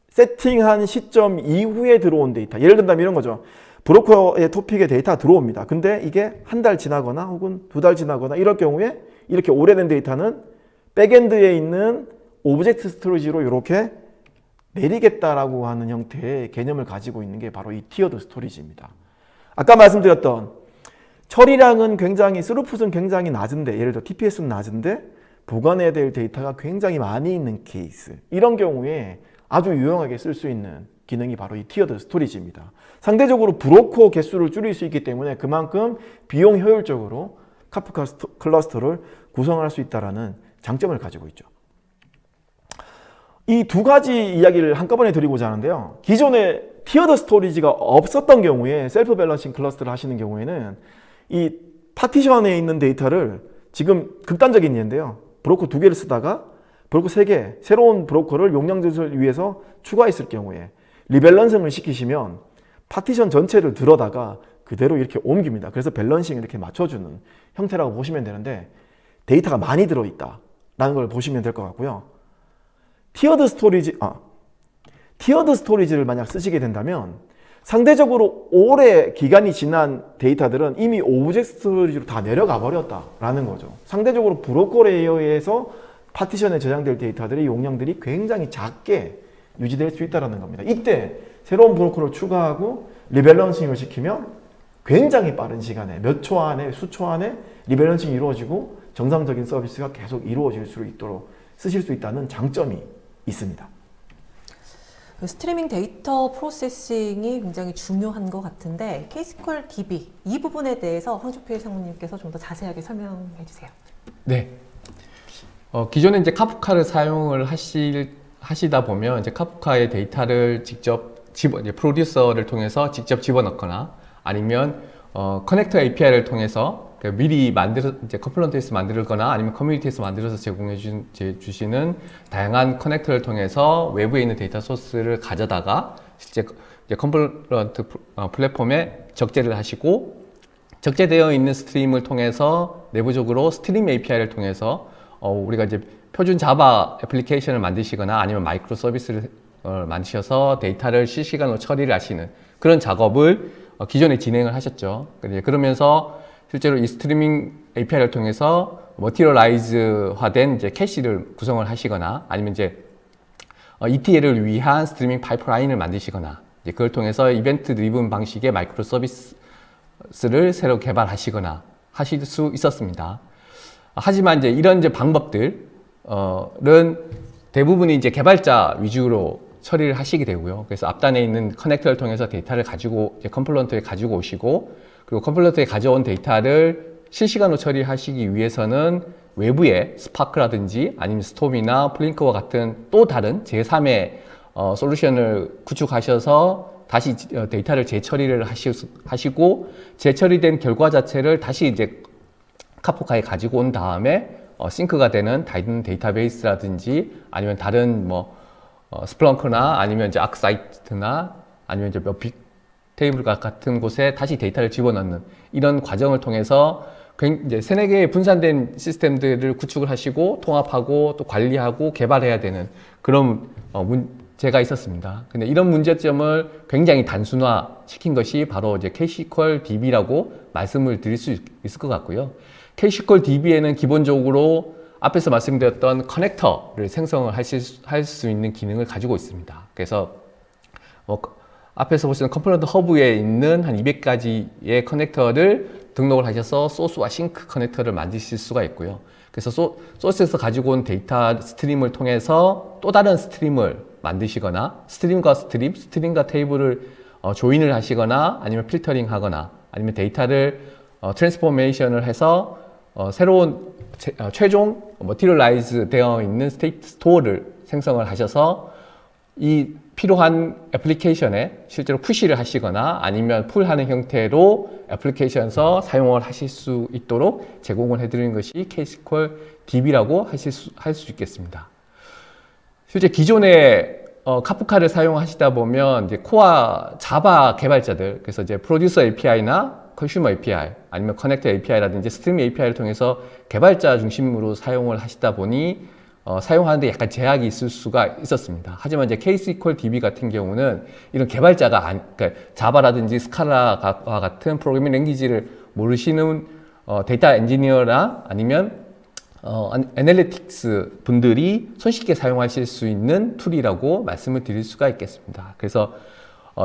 Speaker 2: 세팅한 시점 이후에 들어온 데이터. 예를 든다면 이런 거죠. 브로커의 토픽에 데이터가 들어옵니다. 근데 이게 한 달 지나거나 혹은 2달 지나거나 이럴 경우에 이렇게 오래된 데이터는 백엔드에 있는 오브젝트 스토리지로 이렇게 내리겠다라고 하는 형태의 개념을 가지고 있는 게 바로 이 티어드 스토리지입니다. 아까 말씀드렸던 처리량은 굉장히, 스루풋은 굉장히 낮은데, 예를 들어 TPS는 낮은데 보관해야 될 데이터가 굉장히 많이 있는 케이스. 이런 경우에 아주 유용하게 쓸 수 있는 기능이 바로 이 티어드 스토리지입니다. 상대적으로 브로커 개수를 줄일 수 있기 때문에 그만큼 비용 효율적으로 카프카 클러스터를 구성할 수 있다는 장점을 가지고 있죠. 이 두 가지 이야기를 한꺼번에 드리고자 하는데요. 기존에 티어드 스토리지가 없었던 경우에 셀프 밸런싱 클러스터를 하시는 경우에는 이 파티션에 있는 데이터를 지금 극단적인 예인데요. 브로커 2개를 쓰다가 브로커 3개, 새로운 브로커를 용량 증설을 위해서 추가했을 경우에 리밸런싱을 시키시면 파티션 전체를 들어다가 그대로 이렇게 옮깁니다. 그래서 밸런싱을 이렇게 맞춰주는 형태라고 보시면 되는데 데이터가 많이 들어있다. 걸 보시면 될 것 같고요. 티어드 스토리지를 만약 쓰시게 된다면 상대적으로 오래 기간이 지난 데이터들은 이미 오브젝트 스토리지로 다 내려가 버렸다라는 거죠. 상대적으로 브로커 레이어에서 파티션에 저장될 데이터들의 용량들이 굉장히 작게 유지될 수 있다는 겁니다. 이때 새로운 브로커를 추가하고 리밸런싱을 시키면 굉장히 빠른 시간에 몇 초 안에 수초 안에 리밸런싱이 이루어지고 정상적인 서비스가 계속 이루어질 수 있도록 쓰실 수 있다는 장점이 있습니다.
Speaker 1: 스트리밍 데이터 프로세싱이 굉장히 중요한 것 같은데 KSQL DB 이 부분에 대해서 황주필 상무님께서 좀 더 자세하게 설명해 주세요.
Speaker 3: 네. 기존에 이제 카프카를 사용을 하시다 보면 이제 카프카의 데이터를 직접 이제 프로듀서를 통해서 직접 집어넣거나 아니면 커넥터 API를 통해서 미리 이제 컴플런트에서 만들거나 아니면 커뮤니티에서 만들어서 제공해 주시는 다양한 커넥터를 통해서 외부에 있는 데이터 소스를 가져다가 실제 이제 컴플런트 플랫폼에 적재를 하시고 적재되어 있는 스트림을 통해서 내부적으로 스트림 API를 통해서 우리가 이제 표준 자바 애플리케이션을 만드시거나 아니면 마이크로 서비스를 만드셔서 데이터를 실시간으로 처리를 하시는 그런 작업을 기존에 진행을 하셨죠. 그러면서 실제로 이 스트리밍 API를 통해서 머티리얼라이즈화된 이제 캐시를 구성을 하시거나 아니면 이제 ETL을 위한 스트리밍 파이프라인을 만드시거나 이제 그걸 통해서 이벤트 드리븐 방식의 마이크로 서비스를 새로 개발하시거나 하실 수 있었습니다. 하지만 이제 이런 이제 방법들은 대부분이 이제 개발자 위주로 처리를 하시게 되고요. 그래서 앞단에 있는 커넥터를 통해서 데이터를 가지고 이제 컴플런트에 가지고 오시고 그리고 컴플런트에 가져온 데이터를 실시간으로 처리하시기 위해서는 외부에 스파크라든지 아니면 스톰이나 플링크와 같은 또 다른 제3의 솔루션을 구축하셔서 다시 데이터를 재처리를 하시고 재처리된 결과 자체를 다시 이제 카프카에 가지고 온 다음에 싱크가 되는 다른 데이터베이스라든지 아니면 다른 스플렁크나 아니면 이제 아크사이트나 아니면 이제 빅테이블 같은 곳에 다시 데이터를 집어넣는 이런 과정을 통해서 이제 세네 개의 분산된 시스템들을 구축을 하시고 통합하고 또 관리하고 개발해야 되는 그런 문제가 있었습니다. 근데 이런 문제점을 굉장히 단순화 시킨 것이 바로 이제 KSQL DB라고 말씀을 드릴 수 있을 것 같고요. KSQL DB에는 기본적으로 앞에서 말씀드렸던 커넥터를 생성을 할 수 있는 기능을 가지고 있습니다. 그래서 앞에서 보시는 컴포넌트 허브에 있는 한 200가지의 커넥터를 등록을 하셔서 소스와 싱크 커넥터를 만드실 수가 있고요. 그래서 소스에서 가지고 온 데이터 스트림을 통해서 또 다른 스트림을 만드시거나 스트림과 테이블을 조인을 하시거나 아니면 필터링 하거나 아니면 데이터를 트랜스포메이션을 해서 새로운 최종 머티리얼라이즈 되어 있는 스테이트 스토어를 생성을 하셔서 이 필요한 애플리케이션에 실제로 푸시를 하시거나 아니면 풀하는 형태로 애플리케이션에서 사용을 하실 수 있도록 제공을 해드리는 것이 KSQL DB라고 할 수 있겠습니다. 실제 기존에 카프카를 사용하시다 보면 이제 코어 자바 개발자들, 그래서 이제 프로듀서 API나 컨슈머 API 아니면 커넥터 API라든지 스트림 API를 통해서 개발자 중심으로 사용을 하시다 보니 사용하는데 약간 제약이 있을 수가 있었습니다. 하지만 이제 KSQL DB 같은 경우는 이런 개발자가 그러니까 자바라든지 스칼라와 같은 프로그래밍 랭귀지를 모르시는 데이터 엔지니어나 아니면 애널리틱스 분들이 손쉽게 사용하실 수 있는 툴이라고 말씀을 드릴 수가 있겠습니다. 그래서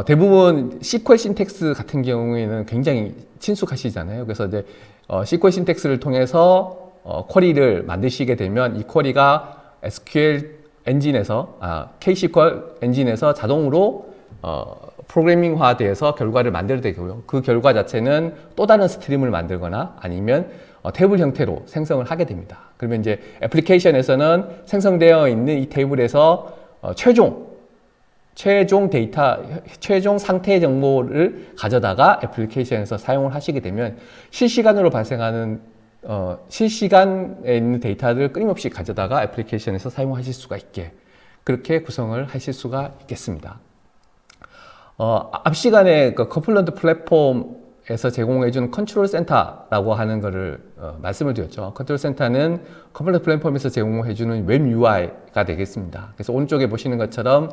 Speaker 3: 대부분 SQL 신텍스 같은 경우에는 굉장히 친숙하시잖아요. 그래서 이제 SQL 신텍스를 통해서 쿼리를 만드시게 되면 이 쿼리가 SQL 엔진에서 KSQL 엔진에서 자동으로 프로그래밍화돼서 결과를 만들어내고요. 그 결과 자체는 또 다른 스트림을 만들거나 아니면 테이블 형태로 생성을 하게 됩니다. 그러면 이제 애플리케이션에서는 생성되어 있는 이 테이블에서 최종 데이터, 최종 상태 정보를 가져다가 애플리케이션에서 사용을 하시게 되면 실시간으로 발생하는 실시간에 있는 데이터를 끊임없이 가져다가 애플리케이션에서 사용하실 수가 있게 그렇게 구성을 하실 수가 있겠습니다. 앞 시간에 그 컴플런트 플랫폼에 에서 제공해주는 컨트롤 센터라고 하는 것을 말씀을 드렸죠. 컨트롤 센터는 컴플런트 플랫폼에서 제공해주는 웹 UI가 되겠습니다. 그래서 오른쪽에 보시는 것처럼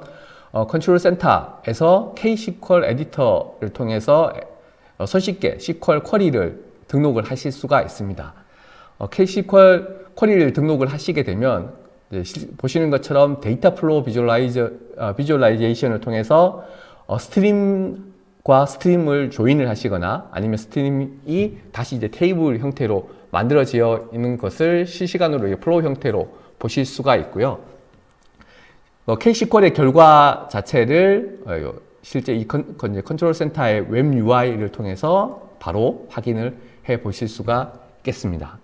Speaker 3: 컨트롤 센터에서 KSQL 에디터를 통해서 손쉽게 SQL 쿼리를 등록을 하실 수가 있습니다. KSQL 쿼리를 등록을 하시게 되면 보시는 것처럼 데이터 플로우 비주얼라이제이션을 통해서 스트림과 스트림을 조인을 하시거나 아니면 스트림이 다시 이제 테이블 형태로 만들어져 있는 것을 실시간으로 플로우 형태로 보실 수가 있고요. KSQL의 결과 자체를 실제 이 컨트롤 센터의 웹 UI를 통해서 바로 확인을 해 보실 수가 있겠습니다.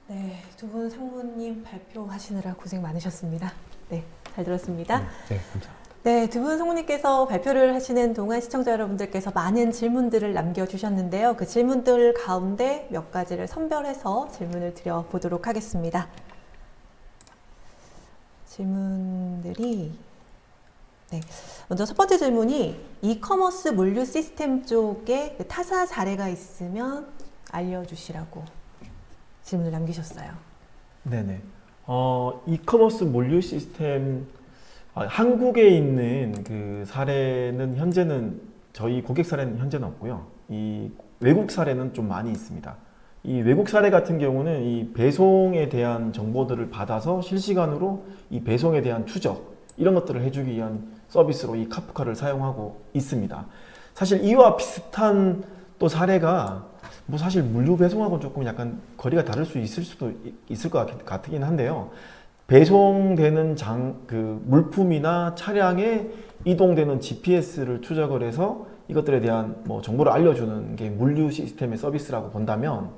Speaker 1: 네, 두 분 상무님 발표하시느라 고생 많으셨습니다. 네, 잘 들었습니다.
Speaker 3: 네, 감사합니다.
Speaker 1: 네, 두 분 상무님께서 발표를 하시는 동안 시청자 여러분들께서 많은 질문들을 남겨주셨는데요. 그 질문들 가운데 몇 가지를 선별해서 질문을 드려보도록 하겠습니다. 질문들이 네, 먼저 첫 번째 질문이 이커머스 물류 시스템 쪽에 타사 사례가 있으면 알려주시라고 질문을 남기셨어요.
Speaker 2: 네네. 이커머스 물류 시스템 한국에 있는 그 사례는 현재는 저희 고객 사례는 현재는 없고요. 이 외국 사례는 좀 많이 있습니다. 이 외국 사례 같은 경우는 이 배송에 대한 정보들을 받아서 실시간으로 이 배송에 대한 추적 이런 것들을 해주기 위한 서비스로 이 카프카를 사용하고 있습니다. 사실 이와 비슷한 또 사례가 뭐 사실 물류 배송하고는 조금 약간 거리가 다를 수 있을 수도 있을 것 같긴 한데요. 배송되는 그 물품이나 차량에 이동되는 GPS를 추적을 해서 이것들에 대한 뭐 정보를 알려주는 게 물류 시스템의 서비스라고 본다면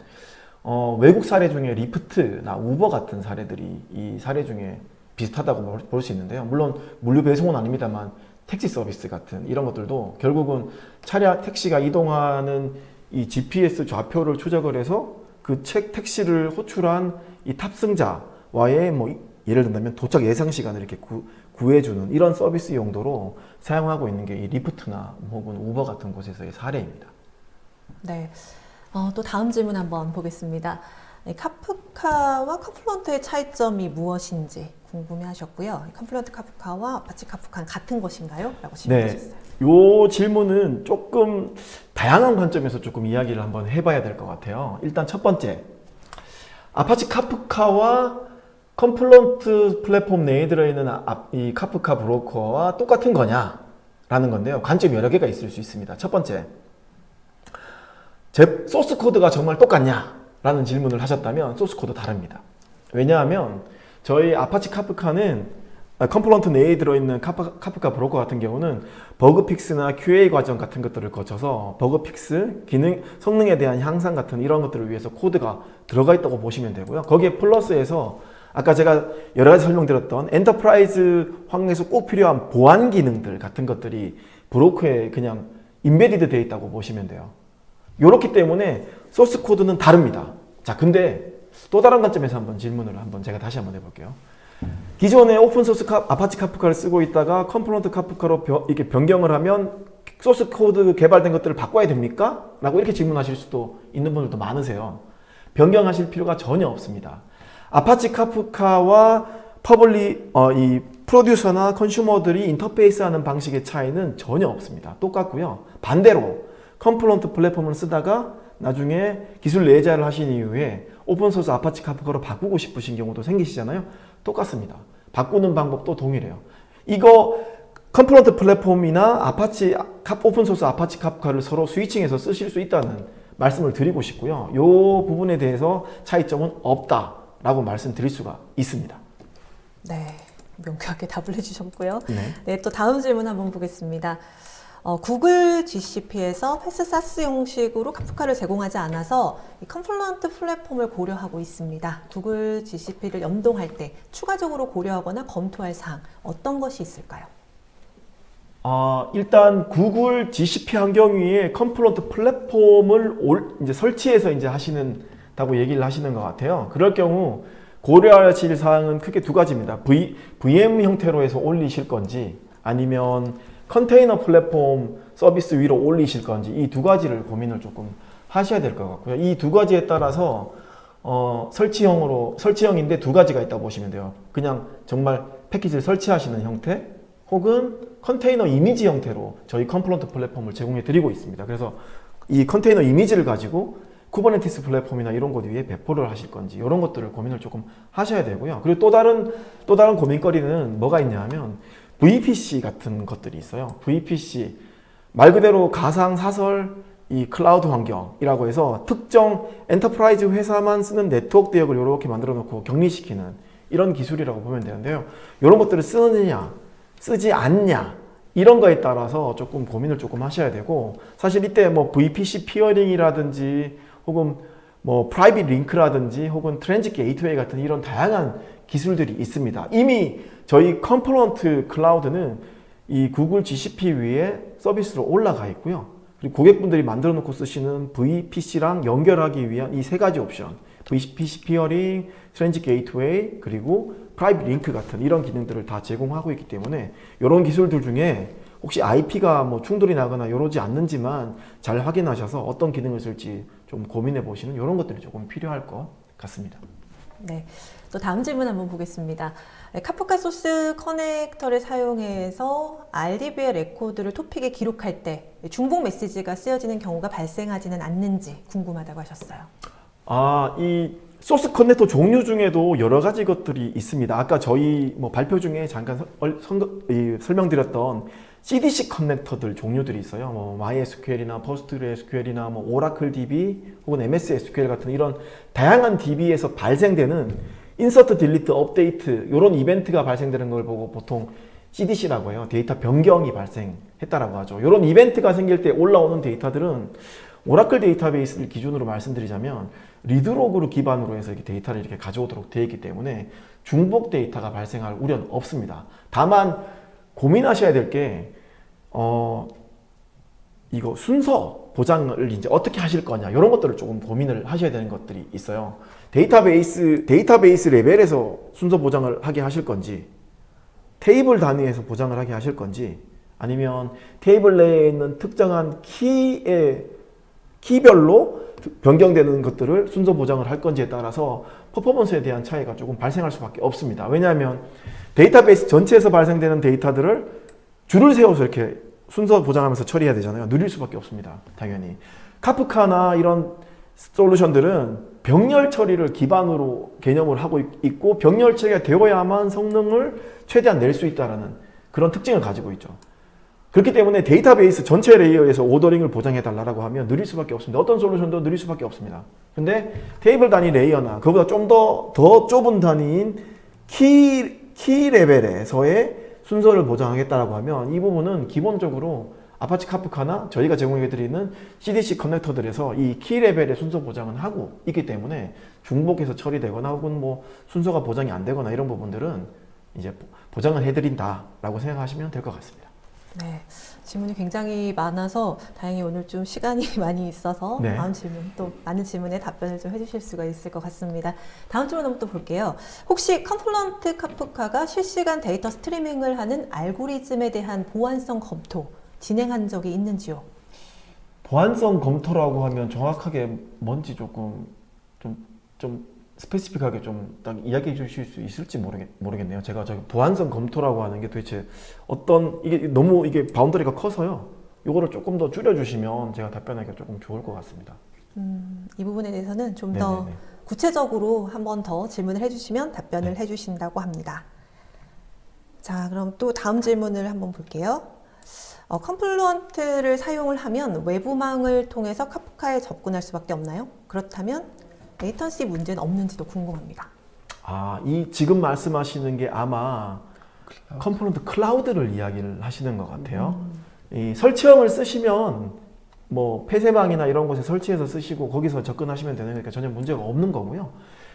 Speaker 2: 외국 사례 중에 리프트나 우버 같은 사례들이 이 사례 중에 비슷하다고 볼 수 있는데요. 물론 물류 배송은 아닙니다만 택시 서비스 같은 이런 것들도 결국은 택시가 이동하는 이 GPS 좌표를 추적을 해서 그 택시를 호출한 이 탑승자와의 뭐 예를 든다면 도착 예상 시간을 이렇게 구해주는 이런 서비스 용도로 사용하고 있는 게 이 리프트나 혹은 우버 같은 곳에서의 사례입니다.
Speaker 1: 네, 또 다음 질문 한번 보겠습니다. 카프카와 컴플런트의 차이점이 무엇인지 궁금해하셨고요. 컴플런트 카프카와 아파치 카프카는 같은 것인가요? 라고 질문하셨어요.
Speaker 2: 네, 이 질문은 조금 다양한 관점에서 조금 이야기를 한번 해봐야 될 것 같아요. 일단 첫 번째, 아파치 카프카와 컴플런트 플랫폼 내에 들어있는 이 카프카 브로커와 똑같은 거냐라는 건데요. 관점이 여러 개가 있을 수 있습니다. 첫 번째, 소스 코드가 정말 똑같냐라는 질문을 하셨다면 소스 코드 다릅니다. 왜냐하면 저희 아파치 카프카는 컴플런트 내에 들어있는 카프카 브로커 같은 경우는 버그 픽스나 QA 과정 같은 것들을 거쳐서 버그 픽스, 성능에 대한 향상 같은 이런 것들을 위해서 코드가 들어가 있다고 보시면 되고요. 거기에 플러스해서 아까 제가 여러 가지 설명드렸던 엔터프라이즈 환경에서 꼭 필요한 보안 기능들 같은 것들이 브로커에 그냥 인베디드 되어 있다고 보시면 돼요. 이렇기 때문에 소스 코드는 다릅니다. 자, 근데 또 다른 관점에서 한번 질문을 제가 다시 한번 해볼게요. 기존에 오픈소스 아파치 카프카를 쓰고 있다가 컴플런트 카프카로 이렇게 변경을 하면 소스 코드 개발된 것들을 바꿔야 됩니까? 라고 이렇게 질문하실 수도 있는 분들도 많으세요. 변경하실 필요가 전혀 없습니다. 아파치 카프카와 이 프로듀서나 컨슈머들이 인터페이스하는 방식의 차이는 전혀 없습니다. 똑같고요. 반대로 컴플런트 플랫폼을 쓰다가 나중에 기술 내재를 하신 이후에 오픈소스 아파치 카프카로 바꾸고 싶으신 경우도 생기시잖아요. 똑같습니다. 바꾸는 방법도 동일해요. 이거 컴플런트 플랫폼이나 오픈소스 아파치 카프카를 서로 스위칭해서 쓰실 수 있다는 말씀을 드리고 싶고요. 이 부분에 대해서 차이점은 없다라고 말씀드릴 수가 있습니다.
Speaker 1: 네, 명쾌하게 답을 해주셨고요.
Speaker 2: 네.
Speaker 1: 네, 또 다음 질문 한번 보겠습니다. 구글 GCP에서 패스사스 형식으로 카프카를 제공하지 않아서 이 컴플런트 플랫폼을 고려하고 있습니다. 구글 GCP를 연동할 때 추가적으로 고려하거나 검토할 사항 어떤 것이 있을까요?
Speaker 2: 일단 구글 GCP 환경 위에 컴플런트 플랫폼을 이제 설치해서 이제 하시는다고 얘기를 하시는 것 같아요. 그럴 경우 고려하실 사항은 크게 두 가지입니다. VM 형태로 해서 올리실 건지 아니면 컨테이너 플랫폼 서비스 위로 올리실 건지 이 두 가지를 고민을 조금 하셔야 될 것 같고요. 이 두 가지에 따라서 설치형인데 두 가지가 있다고 보시면 돼요. 그냥 정말 패키지를 설치하시는 형태 혹은 컨테이너 이미지 형태로 저희 컴플런트 플랫폼을 제공해 드리고 있습니다. 그래서 이 컨테이너 이미지를 가지고 쿠버네티스 플랫폼이나 이런 것 위에 배포를 하실 건지 이런 것들을 고민을 조금 하셔야 되고요. 그리고 또 다른 고민거리는 뭐가 있냐 하면 VPC 같은 것들이 있어요. VPC 말 그대로 가상 사설 이 클라우드 환경이라고 해서 특정 엔터프라이즈 회사만 쓰는 네트워크 대역을 이렇게 만들어 놓고 격리시키는 이런 기술이라고 보면 되는데요. 이런 것들을 쓰느냐 쓰지 않냐 이런 거에 따라서 조금 고민을 조금 하셔야 되고, 사실 이때 뭐 VPC 피어링이라든지 혹은 뭐 프라이빗 링크라든지 혹은 트랜짓 게이트웨이 같은 이런 다양한 기술들이 있습니다. 이미 저희 컴플런트 클라우드는 이 구글 GCP 위에 서비스로 올라가 있고요. 그리고 고객분들이 만들어 놓고 쓰시는 VPC랑 연결하기 위한 이 세 가지 옵션, VPC 피어링, 트랜짓 게이트웨이, 그리고 프라이빗 링크 같은 이런 기능들을 다 제공하고 있기 때문에 이런 기술들 중에 혹시 IP가 뭐 충돌이 나거나 이러지 않는지만 잘 확인하셔서 어떤 기능을 쓸지 좀 고민해 보시는 이런 것들이 조금 필요할 것 같습니다.
Speaker 1: 네, 또 다음 질문 한번 보겠습니다. 카프카 소스 커넥터를 사용해서 RDB의 레코드를 토픽에 기록할 때 중복 메시지가 쓰여지는 경우가 발생하지는 않는지 궁금하다고 하셨어요.
Speaker 2: 이 소스 커넥터 종류 중에도 여러 가지 것들이 있습니다. 아까 저희 뭐 발표 중에 잠깐 설명드렸던 CDC 커넥터들 종류들이 있어요. 뭐 MySQL이나 PostgreSQL이나 뭐 오라클 DB 혹은 MS SQL 같은 이런 다양한 DB에서 발생되는 인서트, 딜리트, 업데이트 이런 이벤트가 발생되는 걸 보고 보통 CDC라고 해요. 데이터 변경이 발생했다라고 하죠. 이런 이벤트가 생길 때 올라오는 데이터들은 오라클 데이터베이스를 기준으로 말씀드리자면 리드로그를 기반으로 해서 이렇게 데이터를 이렇게 가져오도록 되어 있기 때문에 중복 데이터가 발생할 우려는 없습니다. 다만 고민하셔야 될 게 이거 순서 보장을 이제 어떻게 하실 거냐 이런 것들을 조금 고민을 하셔야 되는 것들이 있어요. 데이터베이스 레벨에서 순서 보장을 하게 하실 건지, 테이블 단위에서 보장을 하게 하실 건지, 아니면 테이블 내에 있는 특정한 키별로 변경되는 것들을 순서 보장을 할 건지에 따라서 퍼포먼스에 대한 차이가 조금 발생할 수밖에 없습니다. 왜냐하면 데이터베이스 전체에서 발생되는 데이터들을 줄을 세워서 이렇게 순서 보장하면서 처리해야 되잖아요. 느릴 수밖에 없습니다. 당연히. 카프카나 이런 솔루션들은 병렬 처리를 기반으로 개념을 하고 있고 병렬 처리가 되어야만 성능을 최대한 낼 수 있다는 그런 특징을 가지고 있죠. 그렇기 때문에 데이터베이스 전체 레이어에서 오더링을 보장해달라고 하면 느릴 수밖에 없습니다. 어떤 솔루션도 느릴 수밖에 없습니다. 근데 테이블 단위 레이어나 그보다 좀 더 좁은 단위인 키 레벨에서의 순서를 보장하겠다라고 하면 이 부분은 기본적으로 아파치 카프카나 저희가 제공해드리는 CDC 커넥터들에서 이 키 레벨의 순서 보장은 하고 있기 때문에 중복해서 처리되거나 혹은 뭐 순서가 보장이 안 되거나 이런 부분들은 이제 보장을 해드린다라고 생각하시면 될 것 같습니다.
Speaker 1: 네, 질문이 굉장히 많아서 다행히 오늘 좀 시간이 많이 있어서
Speaker 2: 네.
Speaker 1: 다음 질문, 또 많은 질문에 답변을 좀 해주실 수가 있을 것 같습니다. 다음 질문 한번 또 볼게요. 혹시 컴플런트 카프카가 실시간 데이터 스트리밍을 하는 알고리즘에 대한 보안성 검토 진행한 적이 있는지요?
Speaker 2: 보안성 검토라고 하면 정확하게 뭔지 조금 좀 스페시픽하게 좀 딱 이야기해 주실 수 있을지 모르겠네요. 제가 저기 보안성 검토라고 하는 게 도대체 이게 너무 이게 바운더리가 커서요. 이거를 조금 더 줄여주시면 제가 답변하기가 조금 좋을 것 같습니다.
Speaker 1: 이 부분에 대해서는 좀 더 구체적으로 한 번 더 질문을 해주시면 답변을 해주신다고 합니다. 자, 그럼 또 다음 질문을 한번 볼게요. 컴플루언트를 사용을 하면 외부망을 통해서 카프카에 접근할 수밖에 없나요? 그렇다면 레이턴시 문제는 없는지도 궁금합니다.
Speaker 2: 이 지금 말씀하시는 게 아마 컴플런트 클라우드를 이야기를 하시는 것 같아요. 이 설치형을 쓰시면 뭐 폐쇄망이나 이런 곳에 설치해서 쓰시고 거기서 접근하시면 되는 거니까 전혀 문제가 없는 거고요.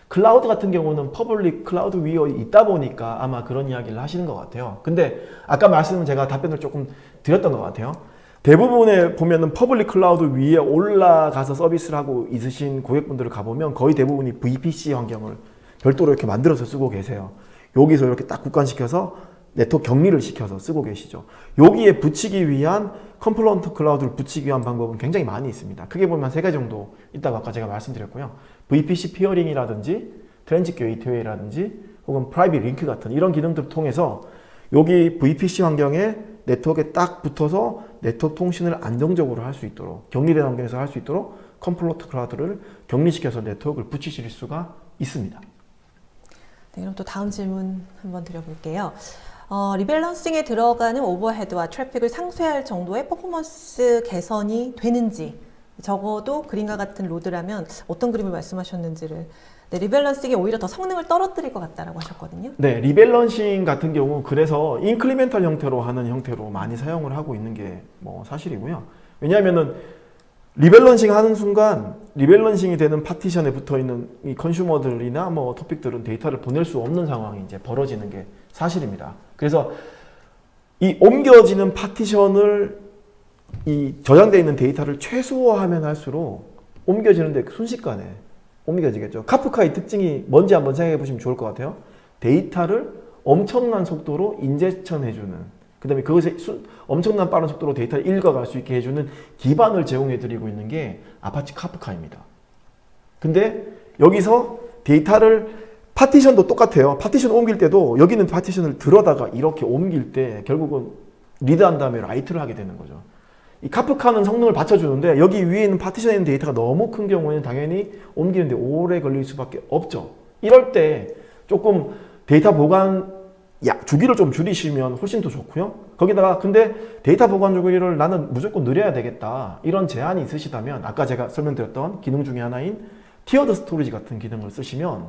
Speaker 2: 클라우드 같은 경우는 퍼블릭 클라우드 위에 있다 보니까 아마 그런 이야기를 하시는 것 같아요. 근데 아까 제가 답변을 조금 드렸던 것 같아요. 대부분에 보면은 퍼블릭 클라우드 위에 올라가서 서비스를 하고 있으신 고객분들을 가보면 거의 대부분이 VPC 환경을 별도로 이렇게 만들어서 쓰고 계세요. 여기서 이렇게 딱 국간시켜서 네트워크 격리를 시켜서 쓰고 계시죠. 여기에 붙이기 위한 컴플런트 클라우드를 붙이기 위한 방법은 굉장히 많이 있습니다. 크게 보면 세 가지 정도 있다고 아까 제가 말씀드렸고요. VPC 피어링이라든지 트랜짓 게이트웨이라든지 혹은 프라이빗 링크 같은 이런 기능들을 통해서 여기 VPC 환경에 네트워크에 딱 붙어서 네트워크 통신을 안정적으로 할 수 있도록 격리된 환경에서 할 수 있도록 컴플런트 클라우드를 격리시켜서 네트워크를 붙이실 수가 있습니다.
Speaker 1: 네, 그럼 또 다음 질문 한번 드려볼게요. 리밸런싱에 들어가는 오버헤드와 트래픽을 상쇄할 정도의 퍼포먼스 개선이 되는지, 적어도 그림과 같은 로드라면 어떤 그림을 말씀하셨는지를, 네, 리밸런싱이 오히려 더 성능을 떨어뜨릴 것 같다라고 하셨거든요.
Speaker 2: 네, 리밸런싱 같은 경우 그래서 인크리멘탈 형태로 하는 형태로 많이 사용을 하고 있는 게 뭐 사실이고요. 왜냐하면은 리밸런싱 하는 순간 리밸런싱이 되는 파티션에 붙어 있는 이 컨슈머들이나 뭐 토픽들은 데이터를 보낼 수 없는 상황이 이제 벌어지는 게 사실입니다. 그래서 이 옮겨지는 파티션을 이 저장되어 있는 데이터를 최소화하면 할수록 옮겨지는데 순식간에 옮겨지겠죠. 카프카의 특징이 뭔지 한번 생각해 보시면 좋을 것 같아요. 데이터를 엄청난 속도로 인젝션 해주는, 그 다음에 그것에 엄청난 빠른 속도로 데이터를 읽어갈 수 있게 해주는 기반을 제공해 드리고 있는 게 아파치 카프카입니다. 근데 여기서 데이터를 파티션도 똑같아요. 파티션 옮길 때도 여기 있는 파티션을 들어다가 이렇게 옮길 때 결국은 리드한 다음에 라이트를 하게 되는 거죠. 이 카프카는 성능을 받쳐주는데 여기 위에 있는 파티션에 있는 데이터가 너무 큰 경우에는 당연히 옮기는데 오래 걸릴 수밖에 없죠. 이럴 때 조금 데이터 보관 주기를 좀 줄이시면 훨씬 더 좋고요. 거기다가 근데 데이터 보관 주기를 나는 무조건 느려야 되겠다, 이런 제한이 있으시다면 아까 제가 설명드렸던 기능 중에 하나인 티어드 스토리지 같은 기능을 쓰시면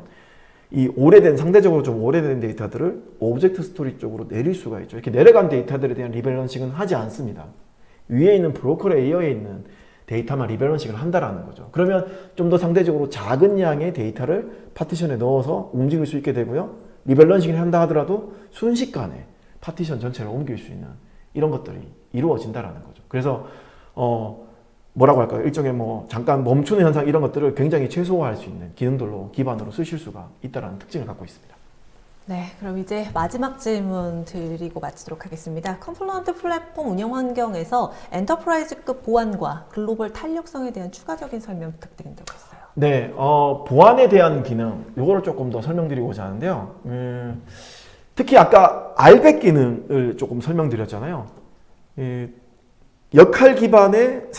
Speaker 2: 이 오래된, 상대적으로 좀 오래된 데이터들을 오브젝트 스토리지 쪽으로 내릴 수가 있죠. 이렇게 내려간 데이터들에 대한 리밸런싱은 하지 않습니다. 위에 있는 브로커 레이어에 있는 데이터만 리밸런싱을 한다라는 거죠. 그러면 좀 더 상대적으로 작은 양의 데이터를 파티션에 넣어서 움직일 수 있게 되고요. 리밸런싱을 한다 하더라도 순식간에 파티션 전체를 옮길 수 있는 이런 것들이 이루어진다라는 거죠. 그래서 뭐라고 할까요? 일종의 뭐 잠깐 멈추는 현상, 이런 것들을 굉장히 최소화할 수 있는 기능들로 기반으로 쓰실 수가 있다는 특징을 갖고 있습니다.
Speaker 1: 네, 그럼 이제 마지막 질문 드리고 마치도록 하겠습니다. 컴플런트 플랫폼 운영 환경에서 엔터프라이즈급 보안과 글로벌 탄력성에 대한 추가적인 설명 부탁드린다고 했어요.
Speaker 2: 네, 보안에 대한 기능, 요거를 조금 더 설명드리고자 하는데요. 특히 아까 RBAC 기능을 조금 설명드렸잖아요. 역할 기반의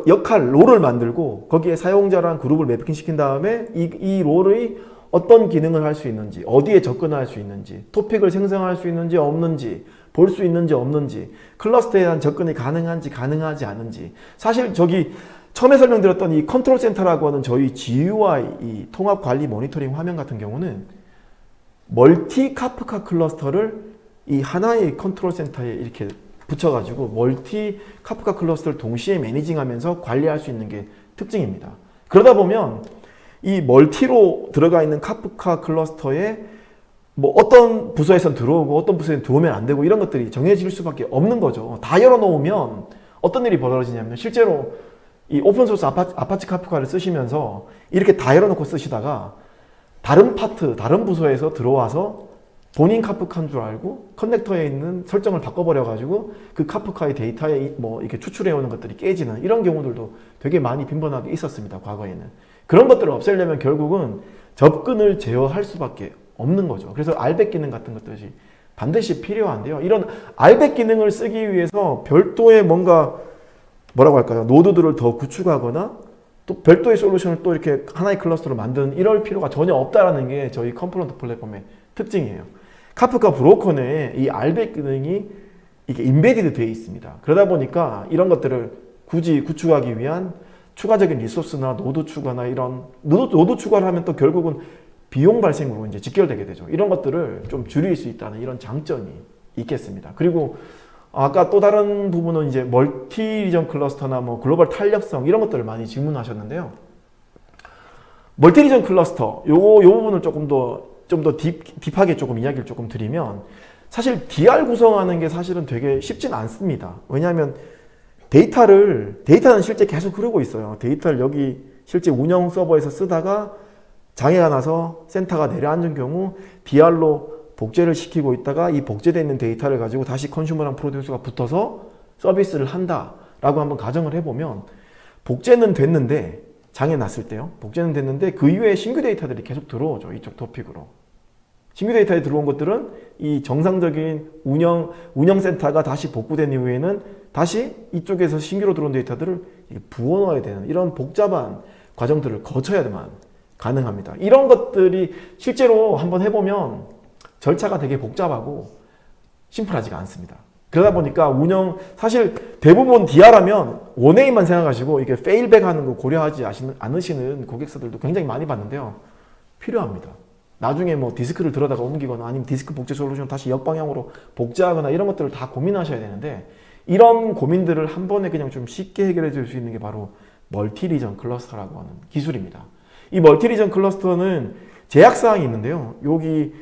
Speaker 2: 역할 롤을 만들고 거기에 사용자랑 그룹을 매핑 시킨 다음에 이 롤의 어떤 기능을 할 수 있는지, 어디에 접근할 수 있는지, 토픽을 생성할 수 있는지 없는지, 볼 수 있는지 없는지, 클러스터에 대한 접근이 가능한지 가능하지 않은지. 사실 저기 처음에 설명드렸던 이 컨트롤 센터라고 하는 저희 GUI 이 통합 관리 모니터링 화면 같은 경우는 멀티 카프카 클러스터를 이 하나의 컨트롤 센터에 이렇게 붙여가지고 멀티 카프카 클러스터를 동시에 매니징하면서 관리할 수 있는 게 특징입니다. 그러다 보면 이 멀티로 들어가 있는 카프카 클러스터에 뭐 어떤 부서에선 들어오고 어떤 부서에는 들어오면 안 되고 이런 것들이 정해질 수밖에 없는 거죠. 다 열어놓으면 어떤 일이 벌어지냐면 실제로 이 오픈소스 아파치 카프카를 쓰시면서 이렇게 다 열어놓고 쓰시다가 다른 파트, 다른 부서에서 들어와서 본인 카프카인 줄 알고 커넥터에 있는 설정을 바꿔버려가지고 그 카프카의 데이터에 뭐 이렇게 추출해오는 것들이 깨지는 이런 경우들도 되게 많이 빈번하게 있었습니다. 과거에는. 그런 것들을 없애려면 결국은 접근을 제어할 수밖에 없는 거죠. 그래서 RBAC 기능 같은 것들이 반드시 필요한데요. 이런 RBAC 기능을 쓰기 위해서 별도의 뭐라고 할까요? 노드들을 더 구축하거나 또 별도의 솔루션을 또 이렇게 하나의 클러스터로 만드는 이럴 필요가 전혀 없다라는 게 저희 컴플런트 플랫폼의 특징이에요. 카프카 브로커 내에 이 RBAC 기능이 이게 인베디드 되어 있습니다. 그러다 보니까 이런 것들을 굳이 구축하기 위한 추가적인 리소스나 노드 추가나 이런 노드 추가를 하면 또 결국은 비용 발생으로 이제 직결되게 되죠. 이런 것들을 좀 줄일 수 있다는 이런 장점이 있겠습니다. 그리고 아까 또 다른 부분은 이제 멀티 리전 클러스터나 뭐 글로벌 탄력성 이런 것들을 많이 질문하셨는데요. 멀티 리전 클러스터 요 부분을 조금 더 딥하게 조금 이야기를 조금 드리면 사실 DR 구성하는 게 사실은 되게 쉽진 않습니다. 왜냐하면 데이터는 실제 계속 흐르고 있어요. 데이터를 여기 실제 운영 서버에서 쓰다가 장애가 나서 센터가 내려앉은 경우 DR로 복제를 시키고 있다가 이 복제되어 있는 데이터를 가지고 다시 컨슈머랑 프로듀서가 붙어서 서비스를 한다라고 한번 가정을 해보면 복제는 됐는데 장애 났을 때요. 복제는 됐는데 그 이후에 신규 데이터들이 계속 들어오죠. 이쪽 토픽으로. 신규 데이터에 들어온 것들은 이 정상적인 운영센터가 다시 복구된 이후에는 다시 이쪽에서 신규로 들어온 데이터들을 부어넣어야 되는 이런 복잡한 과정들을 거쳐야만 가능합니다. 이런 것들이 실제로 한번 해보면 절차가 되게 복잡하고 심플하지가 않습니다. 그러다 보니까 사실 대부분 DR하면 원웨이만 생각하시고 이게 페일백 하는 거 고려하지 않으시는 고객사들도 굉장히 많이 봤는데요. 필요합니다. 나중에 뭐 디스크를 들어다가 옮기거나 아니면 디스크 복제 솔루션 다시 역방향으로 복제하거나 이런 것들을 다 고민하셔야 되는데 이런 고민들을 한 번에 그냥 좀 쉽게 해결해 줄 수 있는 게 바로 멀티리전 클러스터라고 하는 기술입니다. 이 멀티리전 클러스터는 제약사항이 있는데요. 여기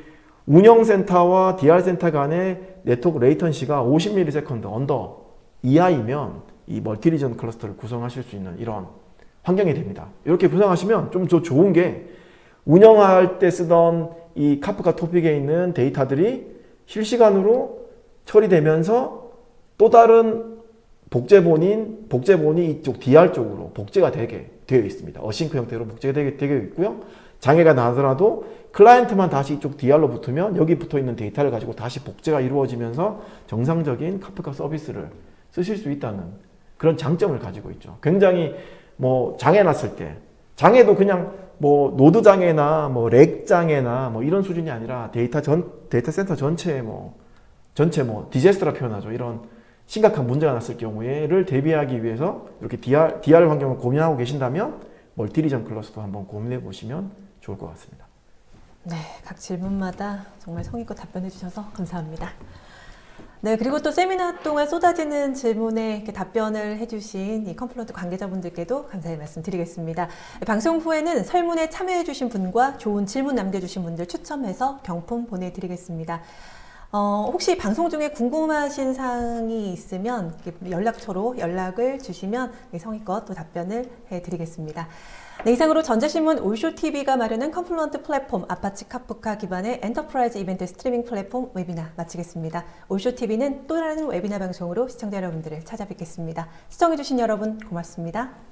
Speaker 2: 운영센터와 DR센터 간의 네트워크 레이턴시가 50ms 언더 이하이면 이 멀티리전 클러스터를 구성하실 수 있는 이런 환경이 됩니다. 이렇게 구성하시면 좀 더 좋은 게 운영할 때 쓰던 이 카프카 토픽에 있는 데이터들이 실시간으로 처리되면서 또 다른 복제본이 이쪽 DR 쪽으로 복제가 되게 되어 있습니다. 어싱크 형태로 복제가 되게 있고요. 장애가 나더라도 클라이언트만 다시 이쪽 DR로 붙으면 여기 붙어 있는 데이터를 가지고 다시 복제가 이루어지면서 정상적인 카프카 서비스를 쓰실 수 있다는 그런 장점을 가지고 있죠. 굉장히 뭐 장애 났을 때 장애도 그냥 뭐 노드 장애나 뭐 렉 장애나 뭐 이런 수준이 아니라 데이터 센터 전체 디제스트라 표현하죠. 이런 심각한 문제가 났을 경우에를 대비하기 위해서 이렇게 DR 환경을 고민하고 계신다면 멀티리전 클러스터 한번 고민해 보시면 좋을 것 같습니다.
Speaker 1: 네, 각 질문마다 정말 성의껏 답변해 주셔서 감사합니다. 네, 그리고 또 세미나 동안 쏟아지는 질문에 이렇게 답변을 해주신 이 컴플런트 관계자분들께도 감사의 말씀 드리겠습니다. 방송 후에는 설문에 참여해주신 분과 좋은 질문 남겨주신 분들 추첨해서 경품 보내드리겠습니다. 혹시 방송 중에 궁금하신 사항이 있으면 연락처로 연락을 주시면 성의껏 또 답변을 해드리겠습니다. 네, 이상으로 전자신문 올쇼TV가 마련한 컴플런트 플랫폼 아파치 카프카 기반의 엔터프라이즈 이벤트 스트리밍 플랫폼 웨비나 마치겠습니다. 올쇼TV는 또 다른 웨비나 방송으로 시청자 여러분들을 찾아뵙겠습니다. 시청해주신 여러분 고맙습니다.